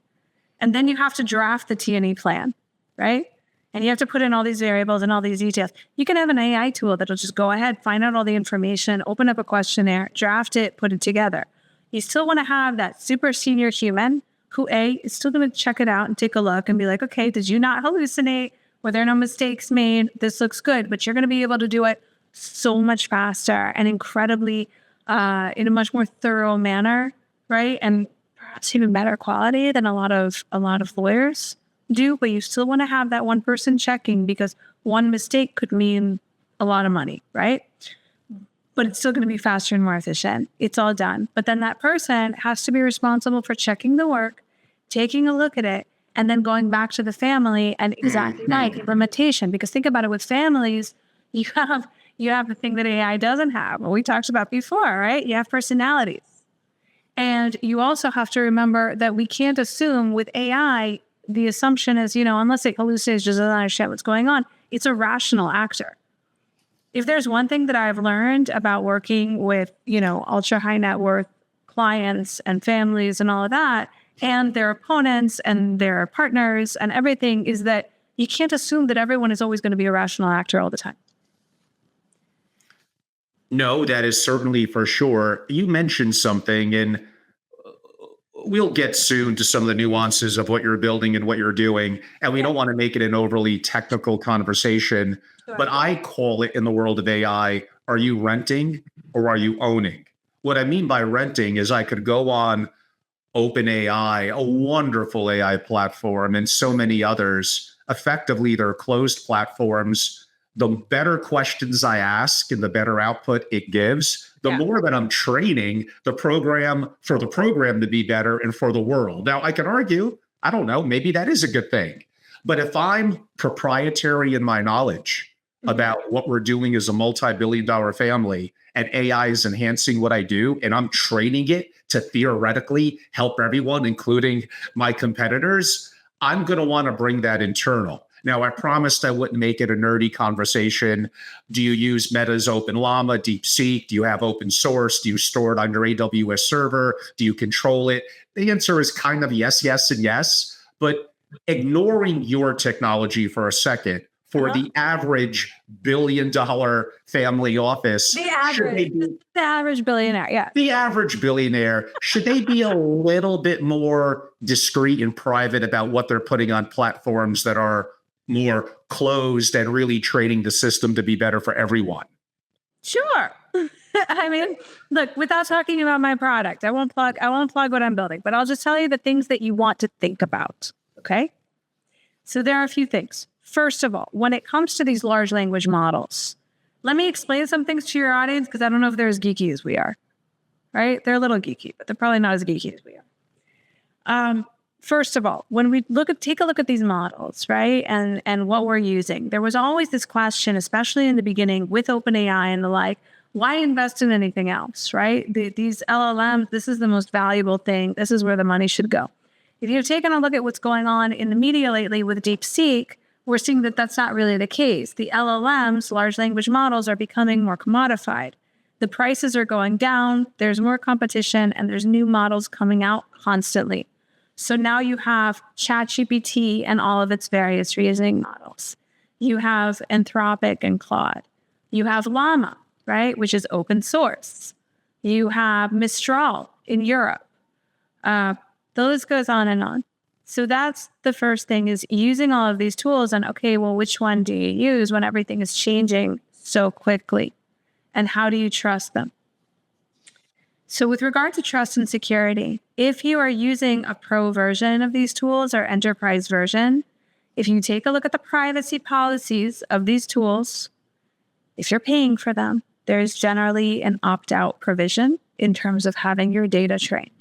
and then you have to draft the T&E plan, right? And you have to put in all these variables and all these details. You can have an AI tool that'll just go ahead, find out all the information, open up a questionnaire, draft it, put it together. You still want to have that super senior human who is still going to check it out and take a look and be like, okay, did you not hallucinate? Were there no mistakes made? This looks good, but you're going to be able to do it so much faster and incredibly in a much more thorough manner, right? And perhaps even better quality than a lot of lawyers do. But you still want to have that one person checking, because one mistake could mean a lot of money, right? But it's still going to be faster and more efficient. It's all done. But then that person has to be responsible for checking the work, taking a look at it, and then going back to the family and exactly like implementation. Because think about it, with families, you have the thing that AI doesn't have, what we talked about before, right? You have personalities. And you also have to remember that we can't assume with AI, the assumption is, unless it hallucinates, just doesn't understand what's going on, it's a rational actor. If there's one thing that I've learned about working with, ultra high net worth clients and families and all of that, and their opponents and their partners and everything, is that you can't assume that everyone is always going to be a rational actor all the time. No, that is certainly for sure. You mentioned something, and we'll get soon to some of the nuances of what you're building and what you're doing. And we don't want to make it an overly technical conversation, but I call it in the world of AI, are you renting or are you owning? What I mean by renting is I could go on OpenAI, a wonderful AI platform, and so many others. Effectively, they're closed platforms. The better questions I ask and the better output it gives, the more that I'm training the program for the program to be better and for the world. Now, I can argue, I don't know, maybe that is a good thing. But if I'm proprietary in my knowledge about what we're doing as a multi-billion-dollar family, and AI is enhancing what I do, and I'm training it to theoretically help everyone, including my competitors, I'm going to want to bring that internal. Now, I promised I wouldn't make it a nerdy conversation. Do you use Meta's OpenLlama, DeepSeek? Do you have open source? Do you store it on your AWS server? Do you control it? The answer is kind of yes, yes, and yes. But ignoring your technology for a second, for the average billion-dollar family office, The average billionaire, yeah. the average billionaire, should they be a little bit more discreet and private about what they're putting on platforms that are more closed and really training the system to be better for everyone? Sure. I mean, look, without talking about my product, I won't plug what I'm building, but I'll just tell you the things that you want to think about. Okay. So there are a few things. First of all, when it comes to these large language models, let me explain some things to your audience because I don't know if they're as geeky as we are. Right? They're a little geeky, but they're probably not as geeky as we are. First of all, when we take a look at these models, right, and what we're using, there was always this question, especially in the beginning with OpenAI and the like, why invest in anything else, right? These LLMs, this is the most valuable thing. This is where the money should go. If you've taken a look at what's going on in the media lately with DeepSeek, we're seeing that that's not really the case. The LLMs, large language models, are becoming more commodified. The prices are going down, there's more competition, and there's new models coming out constantly. So now you have ChatGPT and all of its various reasoning models. You have Anthropic and Claude. You have Llama, right, which is open source. You have Mistral in Europe. The list goes on and on. So that's the first thing, is using all of these tools and, okay, well, which one do you use when everything is changing so quickly? And how do you trust them? So with regard to trust and security, if you are using a pro version of these tools or enterprise version, if you take a look at the privacy policies of these tools, if you're paying for them, there's generally an opt-out provision in terms of having your data trained.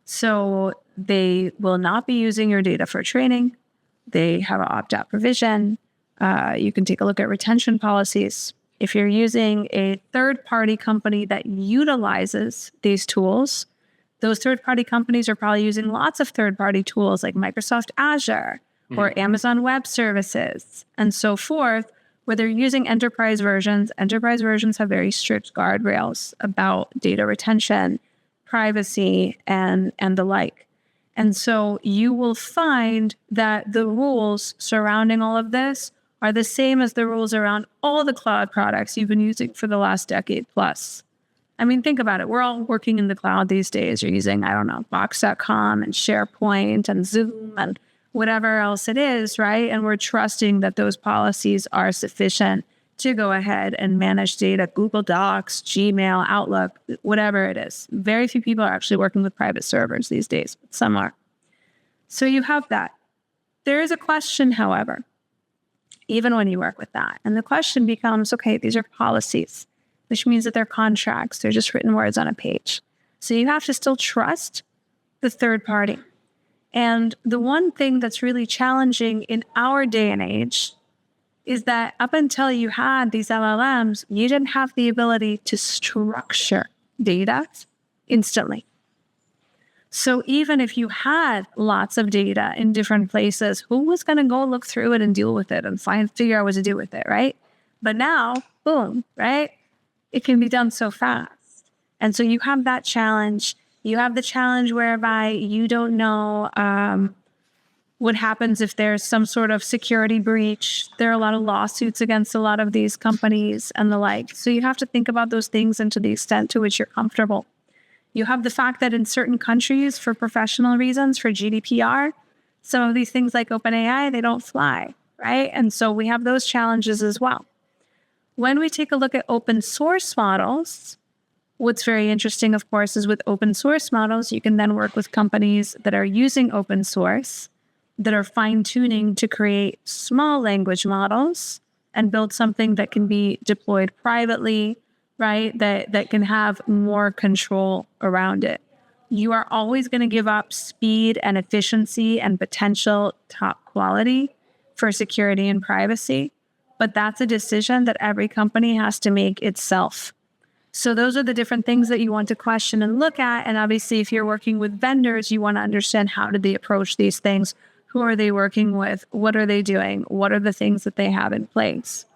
So they will not be using your data for training. They have an opt-out provision. You can take a look at retention policies. If you're using a third-party company that utilizes these tools, those third-party companies are probably using lots of third-party tools like Microsoft Azure or Amazon Web Services and so forth, where they're using enterprise versions. Enterprise versions have very strict guardrails about data retention, privacy, and the like. And so you will find that the rules surrounding all of this are the same as the rules around all the cloud products you've been using for the last decade plus. I mean, think about it. We're all working in the cloud these days. You're using, I don't know, Box.com and SharePoint and Zoom and whatever else it is, right? And we're trusting that those policies are sufficient to go ahead and manage data, Google Docs, Gmail, Outlook, whatever it is. Very few people are actually working with private servers these days, but some are. So you have that. There is a question, however, even when you work with that. And the question becomes, okay, these are policies, which means that they're contracts. They're just written words on a page. So you have to still trust the third party. And the one thing that's really challenging in our day and age is that up until you had these LLMs, you didn't have the ability to structure data instantly. So even if you had lots of data in different places, who was going to go look through it and deal with it and figure out what to do with it, right? But now, boom, right? It can be done so fast. And so you have that challenge. You have the challenge whereby you don't know what happens if there's some sort of security breach. There are a lot of lawsuits against a lot of these companies and the like. So you have to think about those things and to the extent to which you're comfortable. You have the fact that in certain countries, for professional reasons, for GDPR, some of these things like OpenAI, they don't fly, right? And so we have those challenges as well. When we take a look at open source models, what's very interesting, of course, is with open source models, you can then work with companies that are using open source, that are fine-tuning to create small language models and build something that can be deployed privately, right? That can have more control around it. You are always going to give up speed and efficiency and potential top quality for security and privacy, but that's a decision that every company has to make itself. So those are the different things that you want to question and look at. And obviously, if you're working with vendors, you want to understand how do they approach these things? Who are they working with? What are they doing? What are the things that they have in place?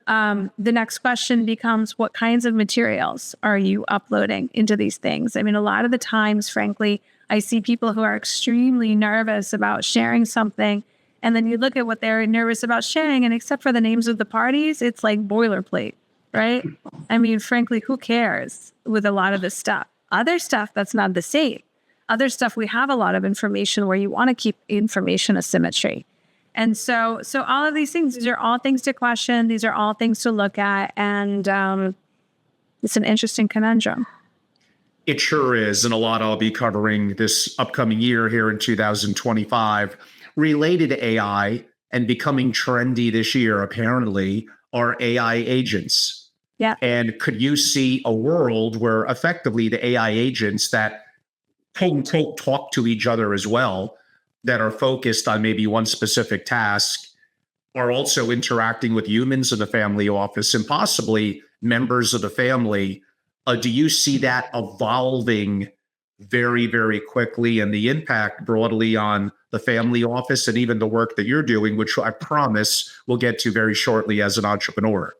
The next question becomes, what kinds of materials are you uploading into these things? I mean, a lot of the times, frankly, I see people who are extremely nervous about sharing something. And then you look at what they're nervous about sharing, and except for the names of the parties, it's like boilerplate, right? I mean, frankly, who cares with a lot of this stuff? Other stuff that's not the same. Other stuff, we have a lot of information where you want to keep information asymmetry. And so all of these things, these are all things to question. These are all things to look at. And it's an interesting conundrum. It sure is. And a lot I'll be covering this upcoming year here in 2025 related to AI and becoming trendy this year, apparently, are AI agents. Yeah. And could you see a world where effectively the AI agents that quote unquote talk to each other as well, that are focused on maybe one specific task, are also interacting with humans in the family office and possibly members of the family? Do you see that evolving very, very quickly, and the impact broadly on the family office and even the work that you're doing, which I promise we'll get to very shortly as an entrepreneur?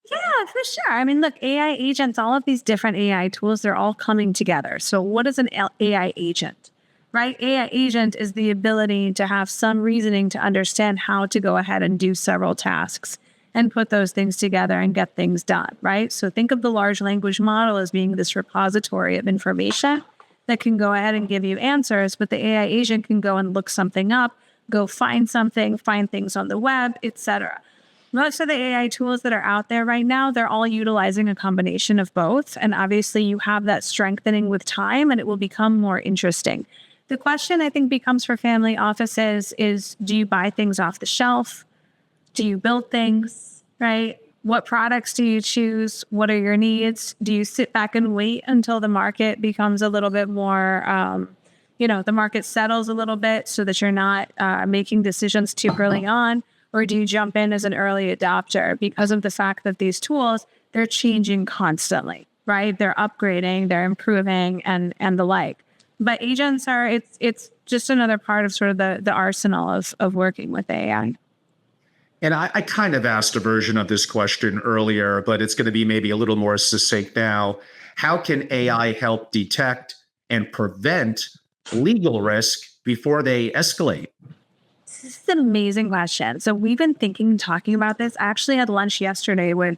Yeah, for sure. I mean, look, AI agents, all of these different AI tools, they're all coming together. So what is an AI agent, right? AI agent is the ability to have some reasoning to understand how to go ahead and do several tasks and put those things together and get things done, right? So think of the large language model as being this repository of information that can go ahead and give you answers, but the AI agent can go and look something up, go find something, find things on the web, etc. Most of the AI tools that are out there right now, they're all utilizing a combination of both. And obviously you have that strengthening with time, and it will become more interesting. The question I think becomes for family offices is, do you buy things off the shelf? Do you build things, right? What products do you choose? What are your needs? Do you sit back and wait until the market becomes a little bit more, the market settles a little bit so that you're not making decisions too early on? Or do you jump in as an early adopter because of the fact that these tools, they're changing constantly, right? They're upgrading, they're improving, and the like. But agents are, it's just another part of sort of the arsenal of working with AI. And I kind of asked a version of this question earlier, but it's going to be maybe a little more succinct now. How can AI help detect and prevent legal risk before they escalate? This is an amazing question. So we've been talking about this. I actually had lunch yesterday with,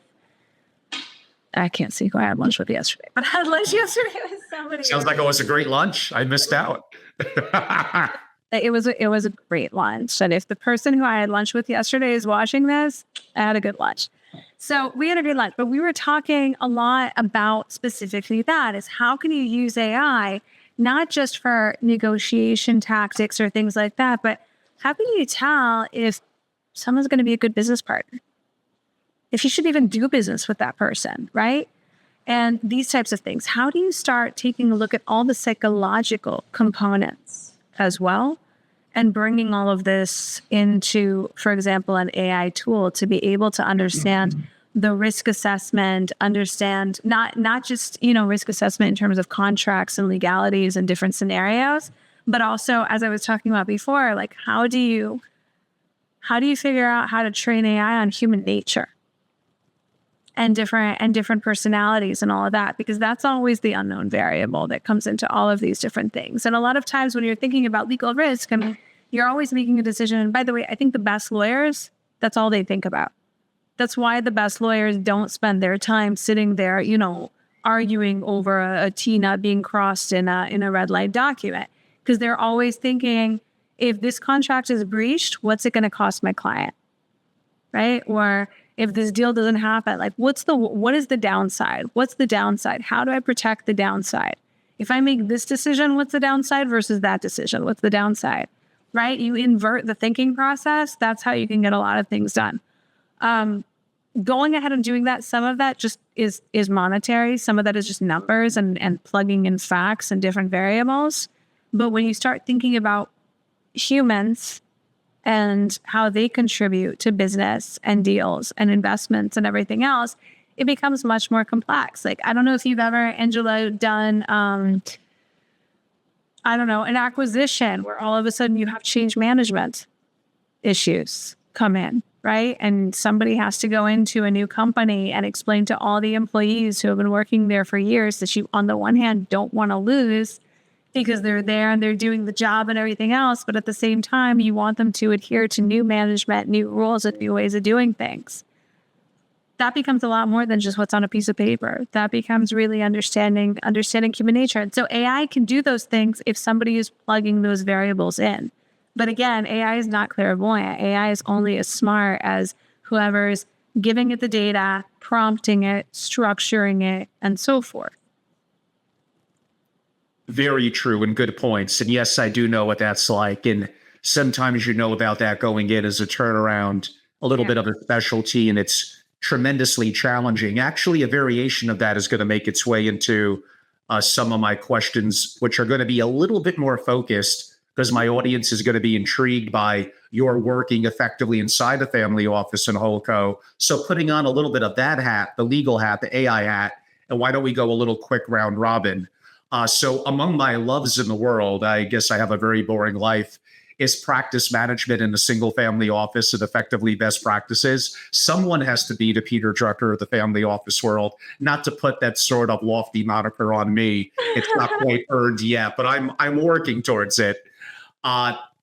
I can't see who I had lunch with yesterday, but I had lunch yesterday with somebody. Sounds like it was a great lunch. I missed out. It was a great lunch. And if the person who I had lunch with yesterday is watching this, I had a good lunch. So we had a good lunch, but we were talking a lot about specifically that is, how can you use AI, not just for negotiation tactics or things like that, but how can you tell if someone's going to be a good business partner? If you should even do business with that person, right? And these types of things. How do you start taking a look at all the psychological components as well, and bringing all of this into, for example, an AI tool to be able to understand the risk assessment, understand not just, risk assessment in terms of contracts and legalities and different scenarios, but also, as I was talking about before, like how do you figure out how to train AI on human nature and different personalities and all of that, because that's always the unknown variable that comes into all of these different things. And a lot of times when you're thinking about legal risk, I mean, you're always making a decision. And by the way, I think the best lawyers, that's all they think about. That's why the best lawyers don't spend their time sitting there, arguing over a T not being crossed in a red light document, because they're always thinking, if this contract is breached, what's it going to cost my client, right? Or if this deal doesn't happen, like what is the downside? What's the downside? How do I protect the downside? If I make this decision, what's the downside versus that decision? What's the downside, right? You invert the thinking process. That's how you can get a lot of things done. Going ahead and doing that, some of that just is monetary. Some of that is just numbers and plugging in facts and different variables. But when you start thinking about humans and how they contribute to business and deals and investments and everything else, it becomes much more complex. Like, I don't know if you've ever, Angela, done, an acquisition where all of a sudden you have change management issues come in, right? And somebody has to go into a new company and explain to all the employees who have been working there for years that you, on the one hand, don't want to lose because they're there and they're doing the job and everything else. But at the same time, you want them to adhere to new management, new rules, and new ways of doing things. That becomes a lot more than just what's on a piece of paper. That becomes really understanding human nature. And so AI can do those things if somebody is plugging those variables in. But again, AI is not clairvoyant. AI is only as smart as whoever's giving it the data, prompting it, structuring it, and so forth. Very true and good points. And yes, I do know what that's like. And sometimes you know about that going in as a turnaround, a little bit of a specialty, and it's tremendously challenging. Actually, a variation of that is going to make its way into some of my questions, which are going to be a little bit more focused because my audience is going to be intrigued by your working effectively inside the family office and Holco. So putting on a little bit of that hat, the legal hat, the AI hat, and why don't we go a little quick round robin? So among my loves in the world, I guess I have a very boring life, is practice management in a single family office and effectively best practices. Someone has to be the Peter Drucker of the family office world, not to put that sort of lofty moniker on me. It's not quite earned yet, but I'm working towards it.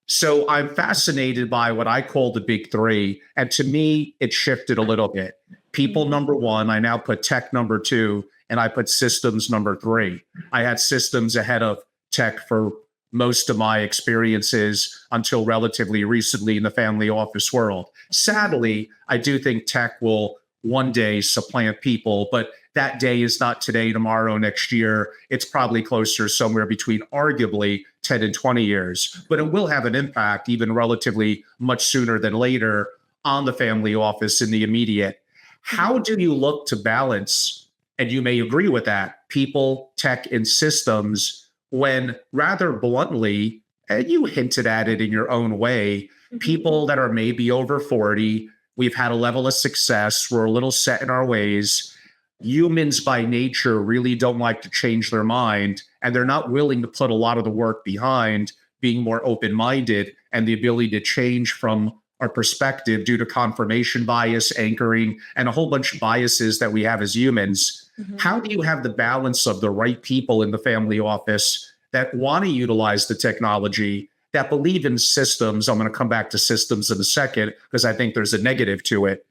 So I'm fascinated by what I call the big three. And to me, it shifted a little bit. People, number one, I now put tech number two, and I put systems number three. I had systems ahead of tech for most of my experiences until relatively recently in the family office world. Sadly, I do think tech will one day supplant people, but that day is not today, tomorrow, next year. It's probably closer somewhere between arguably 10 and 20 years, but it will have an impact even relatively much sooner than later on the family office in the immediate. How do you look to balance, and you may agree with that, people, tech, and systems when rather bluntly, and you hinted at it in your own way, people that are maybe over 40, we've had a level of success, we're a little set in our ways. Humans by nature really don't like to change their mind, and they're not willing to put a lot of the work behind being more open-minded and the ability to change from our perspective due to confirmation bias, anchoring, and a whole bunch of biases that we have as humans. How do you have the balance of the right people in the family office that want to utilize the technology, that believe in systems? I'm going to come back to systems in a second because I think there's a negative to it.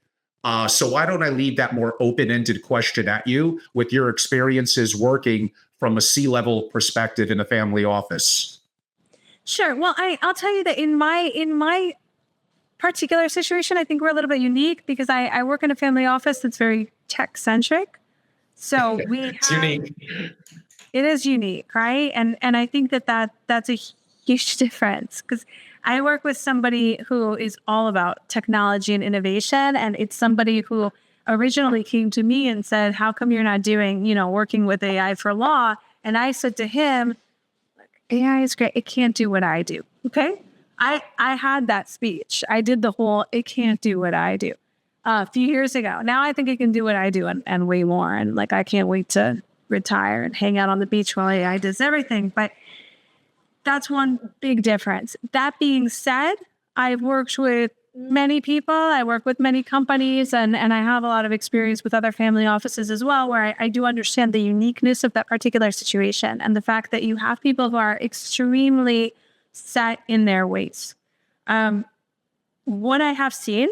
So why don't I leave that more open-ended question at you with your experiences working from a C-level perspective in a family office? Sure. Well, I'll tell you that in my particular situation, I think we're a little bit unique because I work in a family office that's very tech-centric. So It's unique. It is unique, right? And I think that's a huge difference because I work with somebody who is all about technology and innovation, and it's somebody who originally came to me and said, "How come you're not doing, working with AI for law?" And I said to him, "AI is great. It can't do what I do." Okay, I had that speech. I did the whole "it can't do what I do" a few years ago. Now I think it can do what I do and way more. And I can't wait to retire and hang out on the beach while AI does everything. But that's one big difference. That being said, I've worked with many people. I work with many companies, and I have a lot of experience with other family offices as well, where I do understand the uniqueness of that particular situation and the fact that you have people who are extremely set in their ways. What I have seen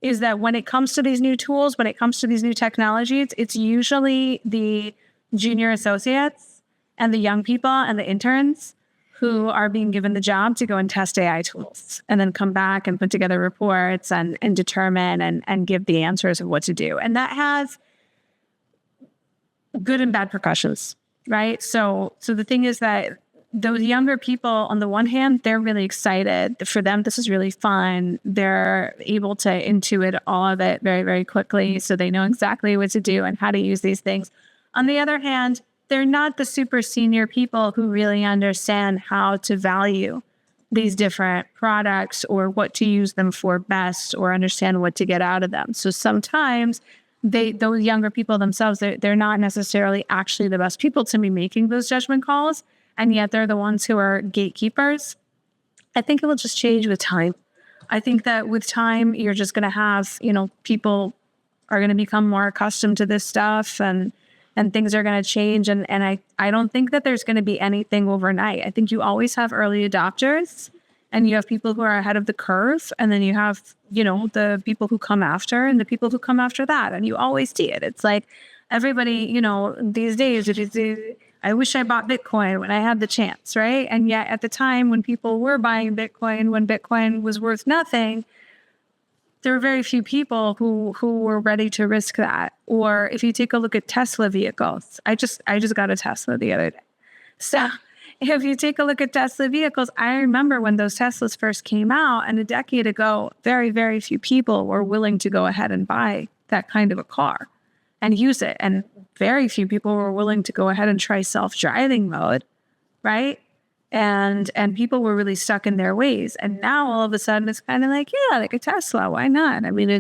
is that when it comes to these new tools, when it comes to these new technologies, it's usually the junior associates and the young people and the interns who are being given the job to go and test AI tools and then come back and put together reports and determine and give the answers of what to do. And that has good and bad repercussions, right? So the thing is that those younger people, on the one hand, they're really excited. For them, this is really fun. They're able to intuit all of it very, very quickly. So they know exactly what to do and how to use these things. On the other hand, they're not the super senior people who really understand how to value these different products or what to use them for best or understand what to get out of them. So sometimes those younger people themselves, they're not necessarily actually the best people to be making those judgment calls. And yet they're the ones who are gatekeepers. I think it will just change with time. I think that with time, you're just going to have, people are going to become more accustomed to this stuff, and things are going to change. And I don't think that there's going to be anything overnight. I think you always have early adopters, and you have people who are ahead of the curve. And then you have, the people who come after and the people who come after that. And you always see it. It's like everybody, these days, I wish I bought Bitcoin when I had the chance, right? And yet at the time when people were buying Bitcoin, when Bitcoin was worth nothing, there were very few people who were ready to risk that. Or if you take a look at Tesla vehicles, I just got a Tesla the other day. So if you take a look at Tesla vehicles, I remember when those Teslas first came out, and a decade ago, very, very few people were willing to go ahead and buy that kind of a car and use it. And very few people were willing to go ahead and try self-driving mode, right? And people were really stuck in their ways. And now all of a sudden it's kind of like, yeah, like a Tesla, why not? I mean,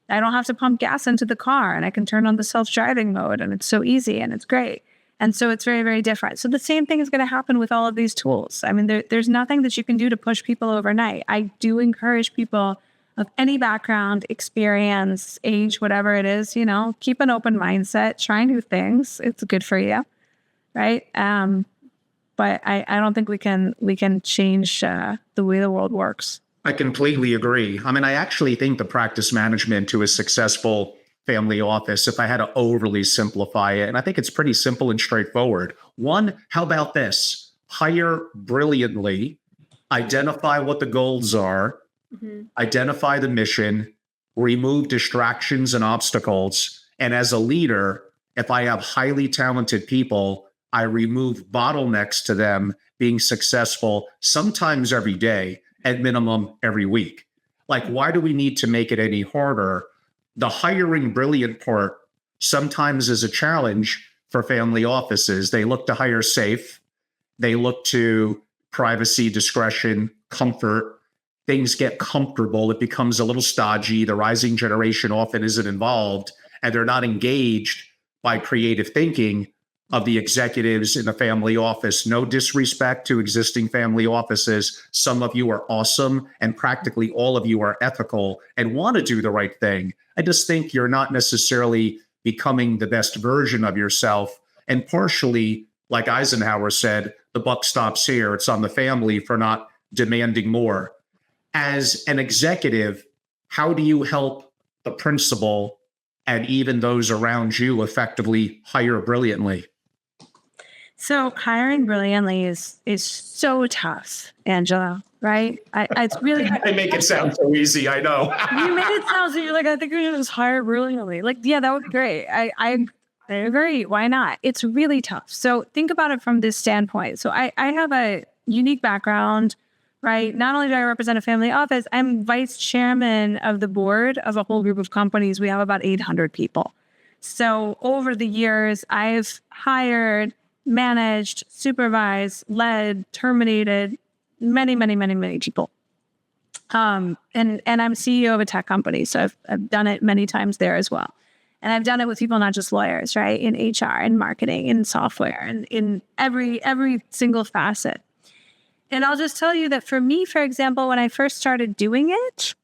I don't have to pump gas into the car, and I can turn on the self-driving mode, and it's so easy and it's great. And so it's very, very different. So the same thing is going to happen with all of these tools. I mean, there's nothing that you can do to push people overnight. I do encourage people of any background, experience, age, whatever it is, keep an open mindset, try new things. It's good for you, right? But I don't think we can change the way the world works. I completely agree. I mean, I actually think the practice management to a successful family office, if I had to overly simplify it, and I think it's pretty simple and straightforward. One, how about this? Hire brilliantly, identify what the goals are, identify the mission, remove distractions and obstacles. And as a leader, if I have highly talented people, I remove bottlenecks to them being successful, sometimes every day, at minimum every week. Like, why do we need to make it any harder? The hiring brilliant part sometimes is a challenge for family offices. They look to hire safe. They look to privacy, discretion, comfort. Things get comfortable. It becomes a little stodgy. The rising generation often isn't involved, and they're not engaged by creative thinking of the executives in the family office. No disrespect to existing family offices. Some of you are awesome, and practically all of you are ethical and want to do the right thing. I just think you're not necessarily becoming the best version of yourself. And partially, like Eisenhower said, the buck stops here. It's on the family for not demanding more. As an executive, how do you help the principal and even those around you effectively hire brilliantly? So hiring brilliantly is so tough, Angela, right? It's really I make it sound so easy, I know. You made it sound so you're like, I think we should just hire brilliantly. Like, yeah, that would be great. I agree. Why not? It's really tough. So think about it from this standpoint. So I have a unique background, right? Not only do I represent a family office, I'm vice chairman of the board of a whole group of companies. We have about 800 people. So over the years, I've hired, managed, supervised, led, terminated many, many, many, many people. And I'm CEO of a tech company. So I've done it many times there as well. And I've done it with people, not just lawyers, right? In HR and marketing and software and in every single facet. And I'll just tell you that for me, for example, when I first started doing it,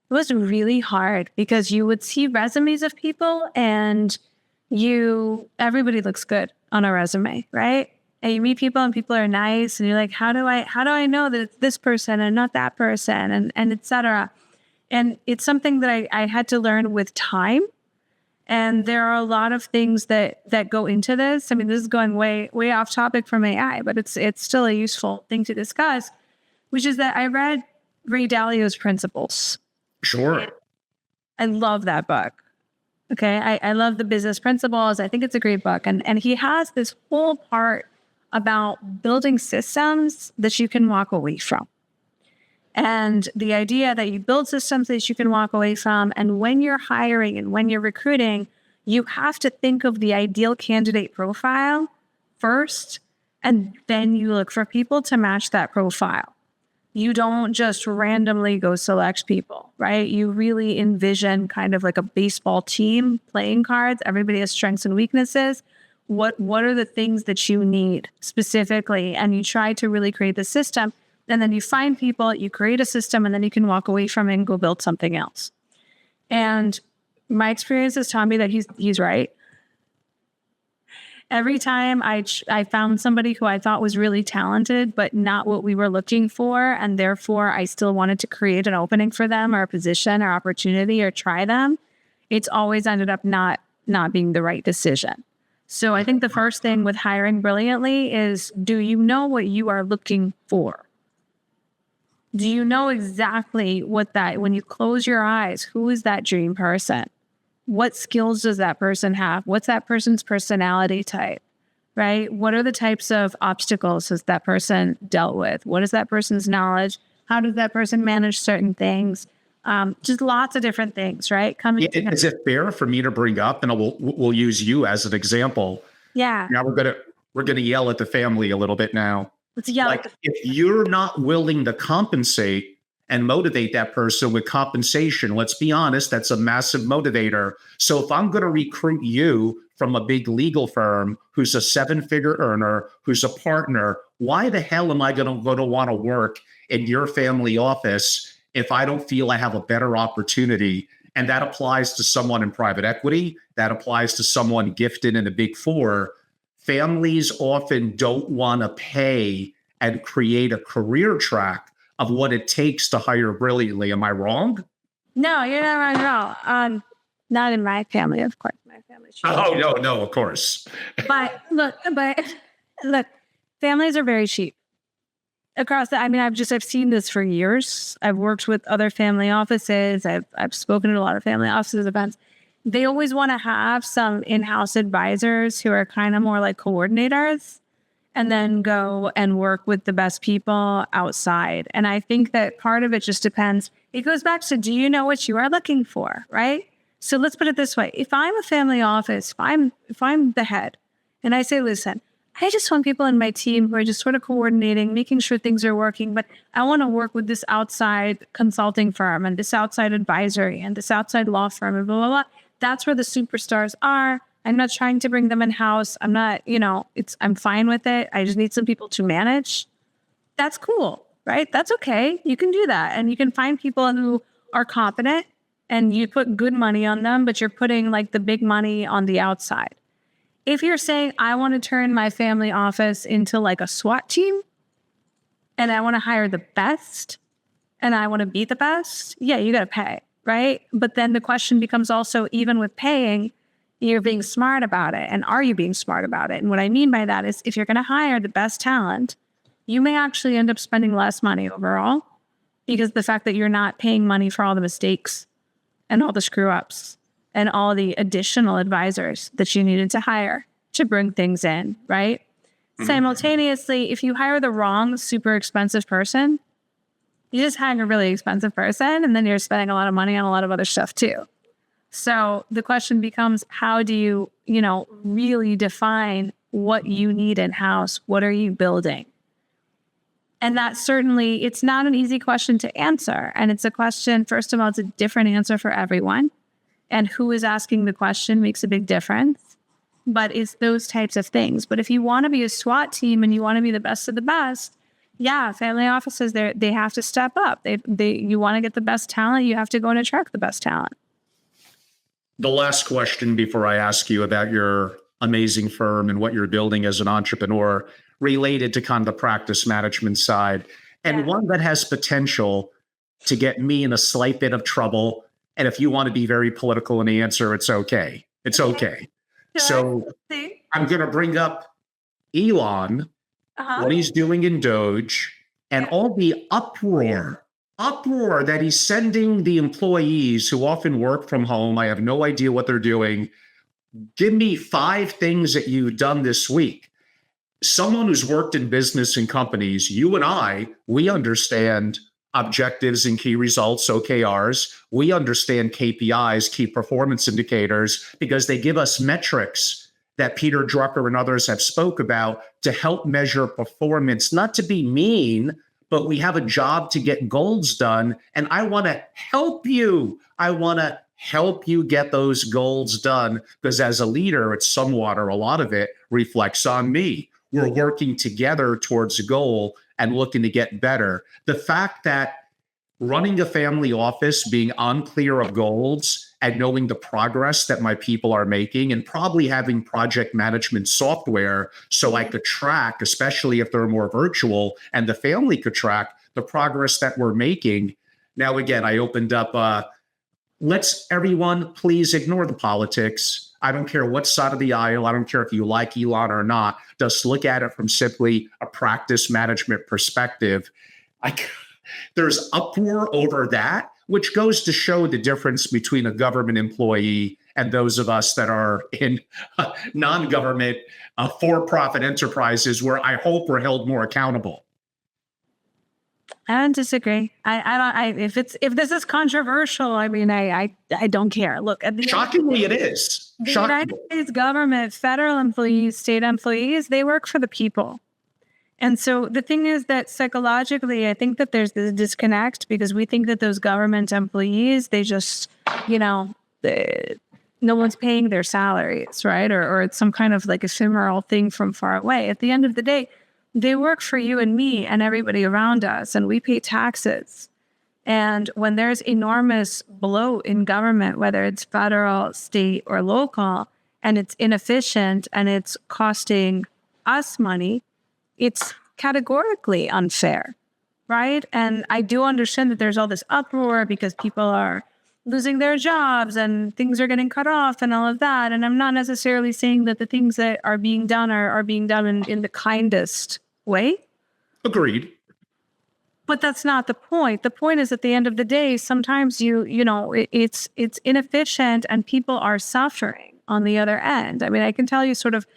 it was really hard because you would see resumes of people and everybody looks good on a resume, right? And you meet people and people are nice and you're like, how do I know that it's this person and not that person and et cetera. And it's something that I had to learn with time. And there are a lot of things that go into this. I mean, this is going way, way off topic from AI, but it's still a useful thing to discuss, which is that I read Ray Dalio's Principles. Sure. I love that book. Okay. I love the business principles. I think it's a great book. And he has this whole part about building systems that you can walk away from. And the idea that you build systems that you can walk away from. And when you're hiring and when you're recruiting, you have to think of the ideal candidate profile first, and then you look for people to match that profile. You don't just randomly go select people, right? You really envision kind of like a baseball team playing cards. Everybody has strengths and weaknesses. What are the things that you need specifically? And you try to really create the system And then you find people, you create a system, and then you can walk away from it and go build something else. And my experience has taught me that he's right. Every time I found somebody who I thought was really talented, but not what we were looking for, and therefore I still wanted to create an opening for them or a position or opportunity or try them, it's always ended up not being the right decision. So I think the first thing with hiring brilliantly is, do you know what you are looking for? Do you know exactly when you close your eyes, who is that dream person? What skills does that person have? What's that person's personality type, right? What are the types of obstacles has that person dealt with? What is that person's knowledge? How does that person manage certain things? Just lots of different things, right? Is it fair for me to bring up, and we'll use you as an example? Yeah. Now we're gonna yell at the family a little bit now. Let's yell. Like, if you're not willing to compensate and motivate that person with compensation, let's be honest, that's a massive motivator. So if I'm going to recruit you from a big legal firm who's a 7-figure earner, who's a partner, why the hell am I going to want to work in your family office if I don't feel I have a better opportunity? And that applies to someone in private equity. That applies to someone gifted in a big four. Families often don't want to pay and create a career track of what it takes to hire brilliantly. Am I wrong? No, you're not wrong at all. Not in my family, of course. My family. Oh, no, of course. But look, families are very cheap. I've seen this for years. I've worked with other family offices. I've spoken at a lot of family offices events. They always want to have some in-house advisors who are kind of more like coordinators, and then go and work with the best people outside. And I think that part of it just depends. It goes back to, do you know what you are looking for, right? So let's put it this way. If I'm a family office, if I'm the head, and I say, listen, I just want people in my team who are just sort of coordinating, making sure things are working, but I want to work with this outside consulting firm and this outside advisory and this outside law firm and blah, blah, blah. That's where the superstars are. I'm not trying to bring them in-house. I'm not, I'm fine with it. I just need some people to manage. That's cool, right? That's okay. You can do that. And you can find people who are competent and you put good money on them, but you're putting like the big money on the outside. If you're saying, I want to turn my family office into like a SWAT team and I want to hire the best and I want to be the best, yeah, you got to pay, right? But then the question becomes also, even with paying, you're being smart about it. And are you being smart about it? And what I mean by that is, if you're going to hire the best talent, you may actually end up spending less money overall, because the fact that you're not paying money for all the mistakes and all the screw ups and all the additional advisors that you needed to hire to bring things in, right? Mm-hmm. Simultaneously, if you hire the wrong super expensive person, you just hire a really expensive person, and then you're spending a lot of money on a lot of other stuff too. So the question becomes, how do you, really define what you need in-house? What are you building? And that certainly, it's not an easy question to answer. And it's a question, first of all, it's a different answer for everyone. And who is asking the question makes a big difference. But it's those types of things. But if you want to be a SWAT team and you want to be the best of the best, yeah, family offices, they have to step up. You want to get the best talent, you have to go and attract the best talent. The last question before I ask you about your amazing firm and what you're building as an entrepreneur, related to kind of the practice management side, and one that has potential to get me in a slight bit of trouble. And if you want to be very political in the answer, it's okay. It's okay. So I'm going to bring up Elon, what he's doing in Doge, and all the uproar that he's sending the employees who often work from home. I have no idea what they're doing. Give me 5 things that you've done this week. Someone who's worked in business and companies, you and I, we understand objectives and key results, OKRs. We understand KPIs, key performance indicators, because they give us metrics that Peter Drucker and others have spoke about to help measure performance, not to be mean, but we have a job to get goals done. And I want to help you. I want to help you get those goals done, because as a leader, it's somewhat, or a lot of it reflects on me. We're working together towards a goal. and looking to get better. The fact that running a family office, being unclear of goals and knowing the progress that my people are making, and probably having project management software so I could track, especially if they're more virtual, and the family could track the progress that we're making. Now, again, I opened up, let's everyone please ignore the politics. I don't care what side of the aisle. I don't care if you like Elon or not. Just look at it from simply a practice management perspective. There's uproar over that, which goes to show the difference between a government employee and those of us that are in non-government for-profit enterprises, where I hope we're held more accountable. I don't disagree. If this is controversial, I mean, I don't care. Look, Shockingly, it is. The United States government, federal employees, state employees, they work for the people. And so the thing is that psychologically, I think that there's this disconnect because we think that those government employees, they just, no one's paying their salaries, right? Or it's some kind of like ephemeral thing from far away. At the end of the day, they work for you and me and everybody around us, and we pay taxes. And when there's enormous bloat in government, whether it's federal, state, or local, and it's inefficient and it's costing us money, it's categorically unfair, right? And I do understand that there's all this uproar because people are losing their jobs and things are getting cut off and all of that. And I'm not necessarily saying that the things that are being done are being done in the kindest way. Agreed. But that's not the point. The point is, at the end of the day, sometimes it's inefficient and people are suffering on the other end. I mean, I can tell you sort of,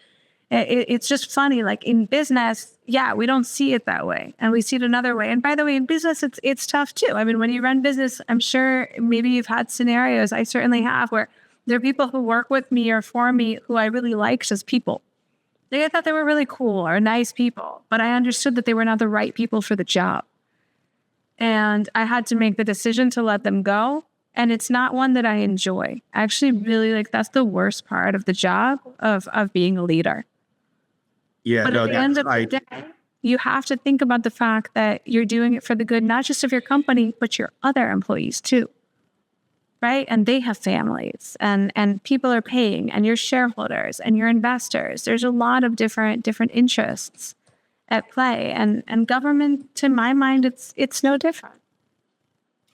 it's just funny, like in business, yeah, we don't see it that way. And we see it another way. And by the way, in business, it's tough too. I mean, when you run business, I'm sure maybe you've had scenarios, I certainly have, where there are people who work with me or for me who I really liked as people. I thought they were really cool or nice people, but I understood that they were not the right people for the job. And I had to make the decision to let them go. And it's not one that I enjoy. Actually, really, that's the worst part of the job of being a leader. Yeah, but at the end of the day, you have to think about the fact that you're doing it for the good, not just of your company, but your other employees too, right? And they have families and people are paying, and your shareholders and your investors. There's a lot of different interests at play. And government, to my mind, it's no different.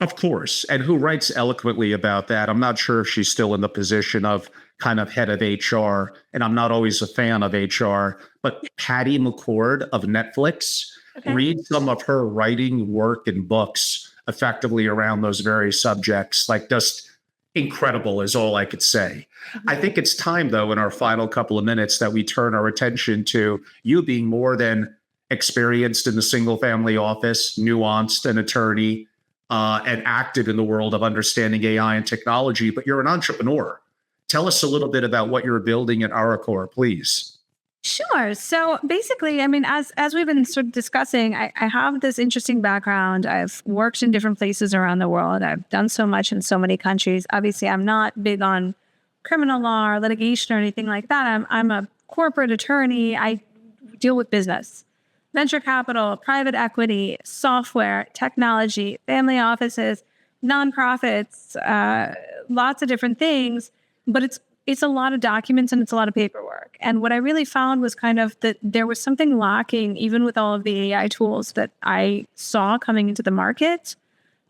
Of course. And who writes eloquently about that? I'm not sure if she's still in the position of kind of head of HR, and I'm not always a fan of HR, but Patty McCord of Netflix, read some of her writing work and books effectively around those very subjects. Like, just incredible is all I could say. Mm-hmm. I think it's time, though, in our final couple of minutes that we turn our attention to you being more than experienced in the single family office, nuanced, an attorney, and active in the world of understanding AI and technology, but you're an entrepreneur. Tell us a little bit about what you're building at Aracor, please. Sure. So basically, I mean, as we've been sort of discussing, I have this interesting background. I've worked in different places around the world. I've done so much in so many countries. Obviously, I'm not big on criminal law or litigation or anything like that. I'm a corporate attorney. I deal with business, venture capital, private equity, software, technology, family offices, nonprofits, lots of different things. But it's a lot of documents and it's a lot of paperwork. And what I really found was kind of that there was something lacking, even with all of the AI tools that I saw coming into the market,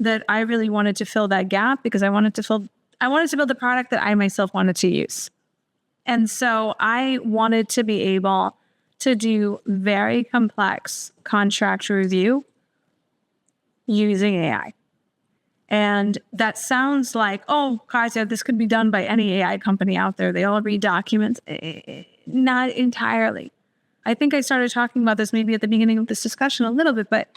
that I really wanted to fill that gap because I wanted to build the product that I myself wanted to use. And so I wanted to be able to do very complex contract review using AI. And that sounds like, oh, Katya, this could be done by any AI company out there. They all read documents. Not entirely. I think I started talking about this maybe at the beginning of this discussion a little bit, but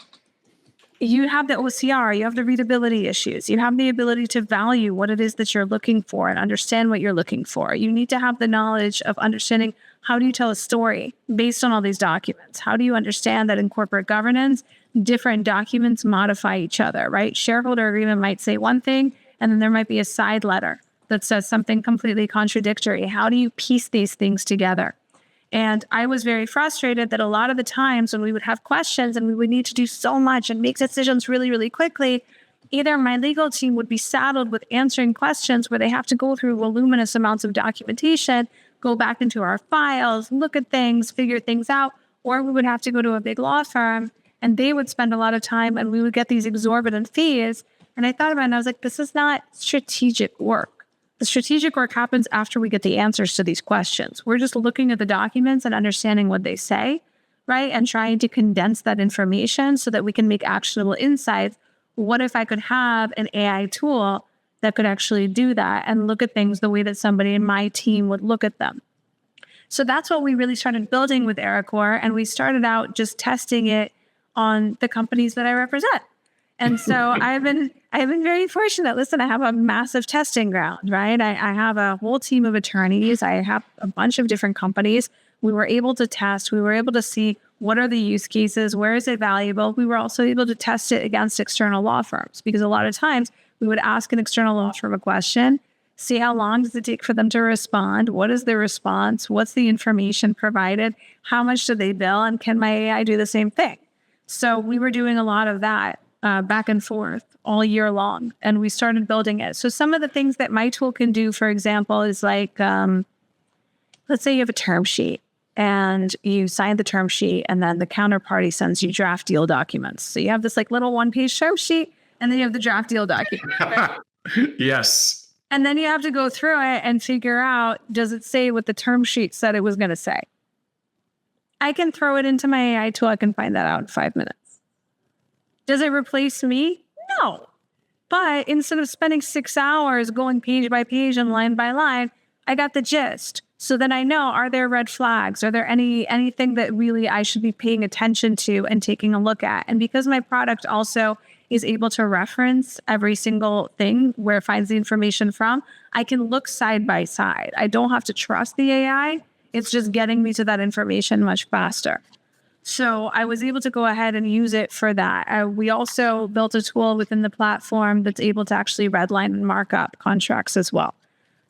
you have the OCR, you have the readability issues, you have the ability to value what it is that you're looking for and understand what you're looking for. You need to have the knowledge of understanding how do you tell a story based on all these documents? How do you understand that in corporate governance, different documents modify each other, right? Shareholder agreement might say one thing, and then there might be a side letter that says something completely contradictory. How do you piece these things together? And I was very frustrated that a lot of the times when we would have questions and we would need to do so much and make decisions really, really quickly, either my legal team would be saddled with answering questions where they have to go through voluminous amounts of documentation, go back into our files, look at things, figure things out, or we would have to go to a big law firm and they would spend a lot of time and we would get these exorbitant fees. And I thought about it and I was like, this is not strategic work. The strategic work happens after we get the answers to these questions. We're just looking at the documents and understanding what they say, right? And trying to condense that information so that we can make actionable insights. What if I could have an AI tool that could actually do that and look at things the way that somebody in my team would look at them? So that's what we really started building with Aracor. And we started out just testing it on the companies that I represent. And so I've been very fortunate. Listen, I have a massive testing ground, right? I have a whole team of attorneys. I have a bunch of different companies. We were able to test. We were able to see what are the use cases? Where is it valuable? We were also able to test it against external law firms because a lot of times we would ask an external law firm a question, see how long does it take for them to respond? What is the response? What's the information provided? How much do they bill? And can my AI do the same thing? So we were doing a lot of that back and forth all year long, and we started building it. So some of the things that my tool can do, for example, is like, let's say you have a term sheet and you sign the term sheet and then the counterparty sends you draft deal documents. So you have this like little one-page term sheet and then you have the draft deal document. Right? Yes. And then you have to go through it and figure out, does it say what the term sheet said it was going to say? I can throw it into my AI tool. I can find that out in 5 minutes. Does it replace me? No. But instead of spending 6 hours going page by page and line by line, I got the gist. So then I know, are there red flags? Are there anything that really I should be paying attention to and taking a look at? And because my product also is able to reference every single thing where it finds the information from, I can look side by side. I don't have to trust the AI. It's just getting me to that information much faster. So I was able to go ahead and use it for that. We also built a tool within the platform that's able to actually redline and mark up contracts as well.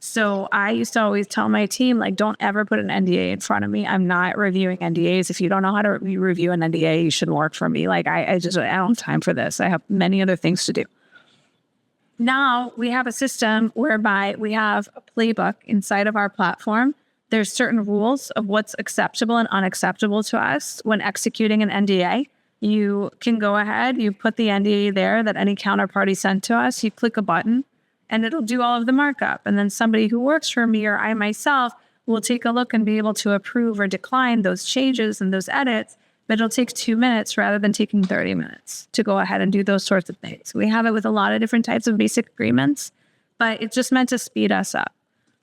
So I used to always tell my team, like, don't ever put an NDA in front of me. I'm not reviewing NDAs. If you don't know how to review an NDA, you shouldn't work for me. Like, I don't have time for this. I have many other things to do. Now we have a system whereby we have a playbook inside of our platform. There's certain rules of what's acceptable and unacceptable to us when executing an NDA. You can go ahead, you put the NDA there that any counterparty sent to us, you click a button, and it'll do all of the markup. And then somebody who works for me or I myself will take a look and be able to approve or decline those changes and those edits. But it'll take 2 minutes rather than taking 30 minutes to go ahead and do those sorts of things. We have it with a lot of different types of basic agreements, but it's just meant to speed us up.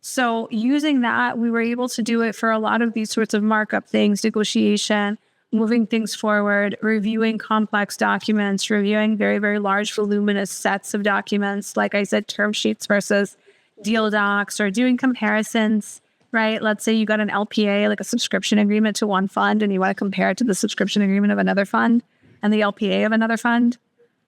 So using that, we were able to do it for a lot of these sorts of markup things, negotiation, moving things forward, reviewing complex documents, reviewing very, very large voluminous sets of documents, like I said, term sheets versus deal docs, or doing comparisons, right? Let's say you got an LPA, like a subscription agreement to one fund, and you want to compare it to the subscription agreement of another fund and the LPA of another fund.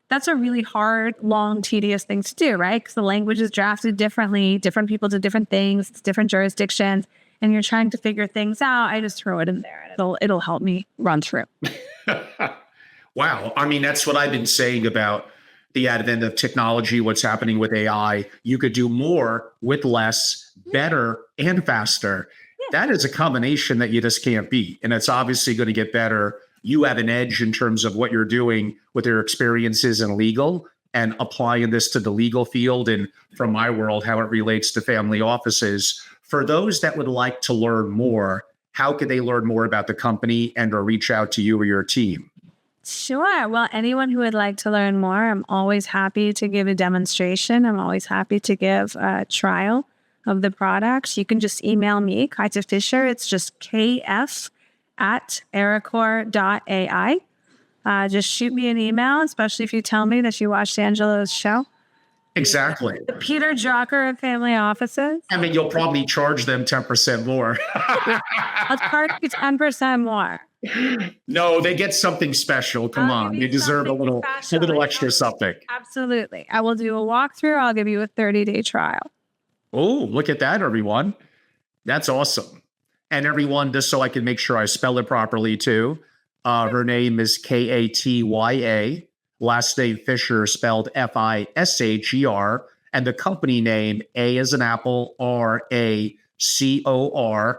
That's a really hard, long, tedious thing to do, right? Because the language is drafted differently, different people do different things, it's different jurisdictions, and you're trying to figure things out. I just throw it in there and it'll help me run through. Wow. I mean, that's what I've been saying about the advent of technology, what's happening with AI. You could do more with less, better, and faster. That is a combination that you just can't beat. And it's obviously going to get better. You have an edge in terms of what you're doing with your experiences in legal and applying this to the legal field, and from my world, how it relates to family offices. For those that would like to learn more, how could they learn more about the company and or reach out to you or your team? Sure. Well, anyone who would like to learn more, I'm always happy to give a demonstration. I'm always happy to give a trial of the products. You can just email me, Katya Fisher. It's just kf@aracor.ai. Just shoot me an email, especially if you tell me that you watched Angelo's show. Exactly. The Peter Drucker of family offices. I mean, you'll probably charge them 10% more. I'll charge you 10% more. No, they get something special. Come on. They deserve a little extra something. Absolutely. I will do a walkthrough. I'll give you a 30-day trial. Oh, look at that, everyone. That's awesome. And everyone, just so I can make sure I spell it properly too, her name is Katya. Last name Fisher, spelled Fisher. And the company name, A as an apple, Racor.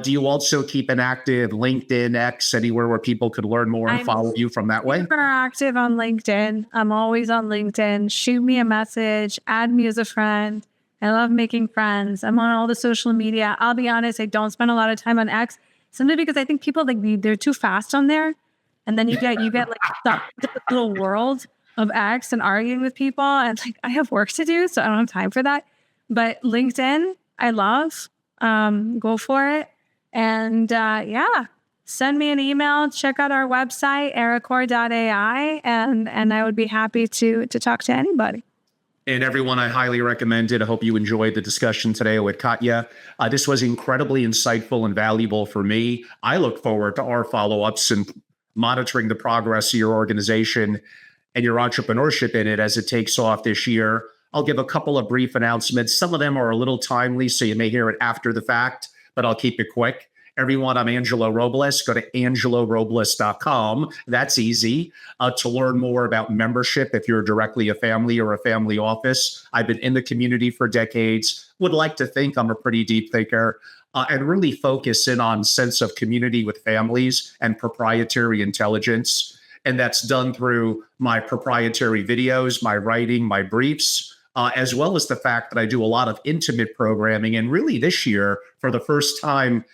Do you also keep an active LinkedIn, X, anywhere where people could learn more and follow you from that way? Super active on LinkedIn. I'm always on LinkedIn. Shoot me a message, add me as a friend. I love making friends. I'm on all the social media. I'll be honest, I don't spend a lot of time on X, simply because I think people they're too fast on there. And then you get like stuck in this little world of X and arguing with people. And like, I have work to do, so I don't have time for that. But LinkedIn, I love. Go for it. And send me an email. Check out our website, aracor.ai, and I would be happy to talk to anybody. And everyone, I highly recommend it. I hope you enjoyed the discussion today with Katya. This was incredibly insightful and valuable for me. I look forward to our follow-ups and monitoring the progress of your organization and your entrepreneurship in it as it takes off this year. I'll give a couple of brief announcements. Some of them are a little timely, so you may hear it after the fact, but I'll keep it quick. Everyone, I'm Angelo Robles. Go to angelorobles.com. That's easy to learn more about membership if you're directly a family or a family office. I've been in the community for decades. Would like to think I'm a pretty deep thinker and really focus in on sense of community with families and proprietary intelligence. And that's done through my proprietary videos, my writing, my briefs, as well as the fact that I do a lot of intimate programming. And really this year, for the first time,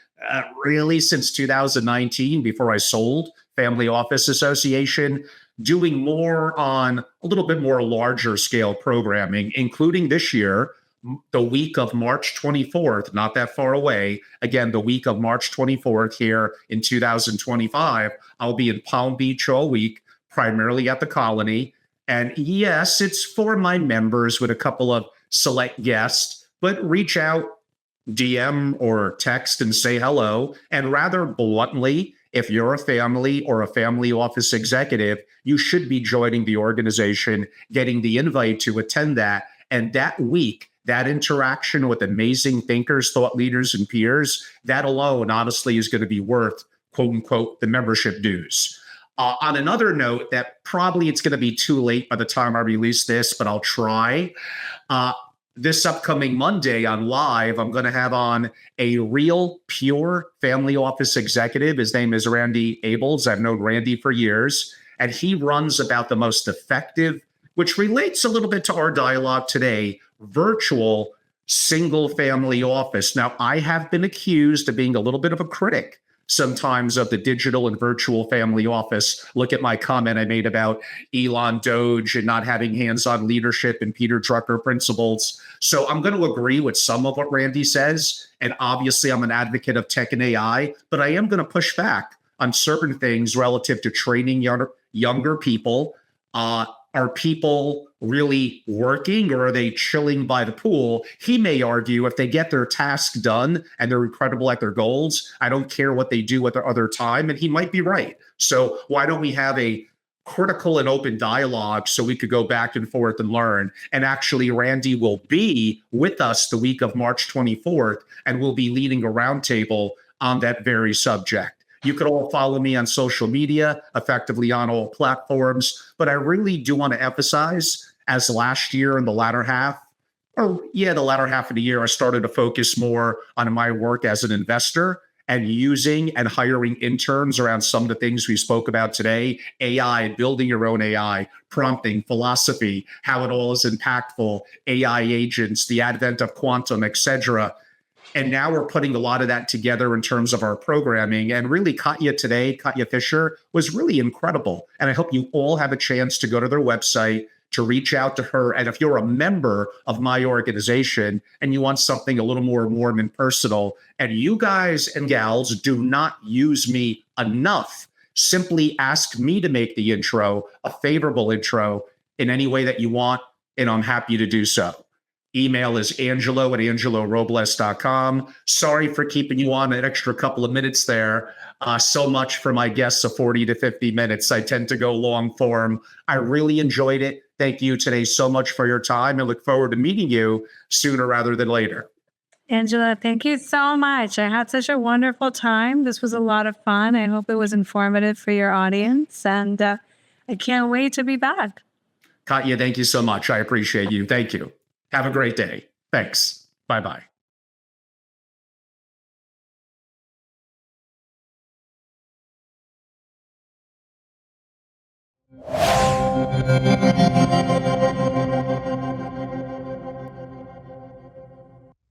really since 2019, before I sold Family Office Association, doing more on a little bit more larger scale programming, including this year, the week of March 24th, not that far away. Again, the week of March 24th here in 2025, I'll be in Palm Beach all week, primarily at the Colony. And yes, it's for my members with a couple of select guests, but reach out, DM or text and say hello. And rather bluntly, if you're a family or a family office executive, you should be joining the organization, getting the invite to attend that. And that week, that interaction with amazing thinkers, thought leaders, and peers, that alone, honestly, is going to be worth, quote unquote, the membership dues. On another note, that probably it's going to be too late by the time I release this, but I'll try. This upcoming Monday on Live, I'm going to have on a real, pure family office executive. His name is Randy Abels. I've known Randy for years, and he runs about the most effective, which relates a little bit to our dialogue today, virtual single family office. Now, I have been accused of being a little bit of a critic sometimes of the digital and virtual family office. Look at my comment I made about Elon Doge and not having hands-on leadership and Peter Drucker principles. So I'm going to agree with some of what Randy says. And obviously I'm an advocate of tech and AI, but I am going to push back on certain things relative to training younger people. Are people really working, or are they chilling by the pool? He may argue if they get their task done and they're incredible at their goals, I don't care what they do with their other time. And he might be right. So why don't we have a critical and open dialogue so we could go back and forth and learn? And actually, Randy will be with us the week of March 24th, and we'll be leading a roundtable on that very subject. You could all follow me on social media, effectively on all platforms. But I really do want to emphasize, as last year in the latter half of the year, I started to focus more on my work as an investor and using and hiring interns around some of the things we spoke about today: AI, building your own AI, prompting, philosophy, how it all is impactful, AI agents, the advent of quantum, etc. And now we're putting a lot of that together in terms of our programming. And really, Katya Fisher, was really incredible. And I hope you all have a chance to go to their website, to reach out to her. And if you're a member of my organization and you want something a little more warm and personal, and you guys and gals do not use me enough, simply ask me to make the intro, a favorable intro, in any way that you want, and I'm happy to do so. Email is angelo@angelorobles.com. Sorry for keeping you on an extra couple of minutes there. So much for my guests of 40 to 50 minutes. I tend to go long form. I really enjoyed it. Thank you today so much for your time. I look forward to meeting you sooner rather than later. Angela, thank you so much. I had such a wonderful time. This was a lot of fun. I hope it was informative for your audience, and I can't wait to be back. Katya, thank you so much. I appreciate you. Thank you. Have a great day. Thanks. Bye-bye.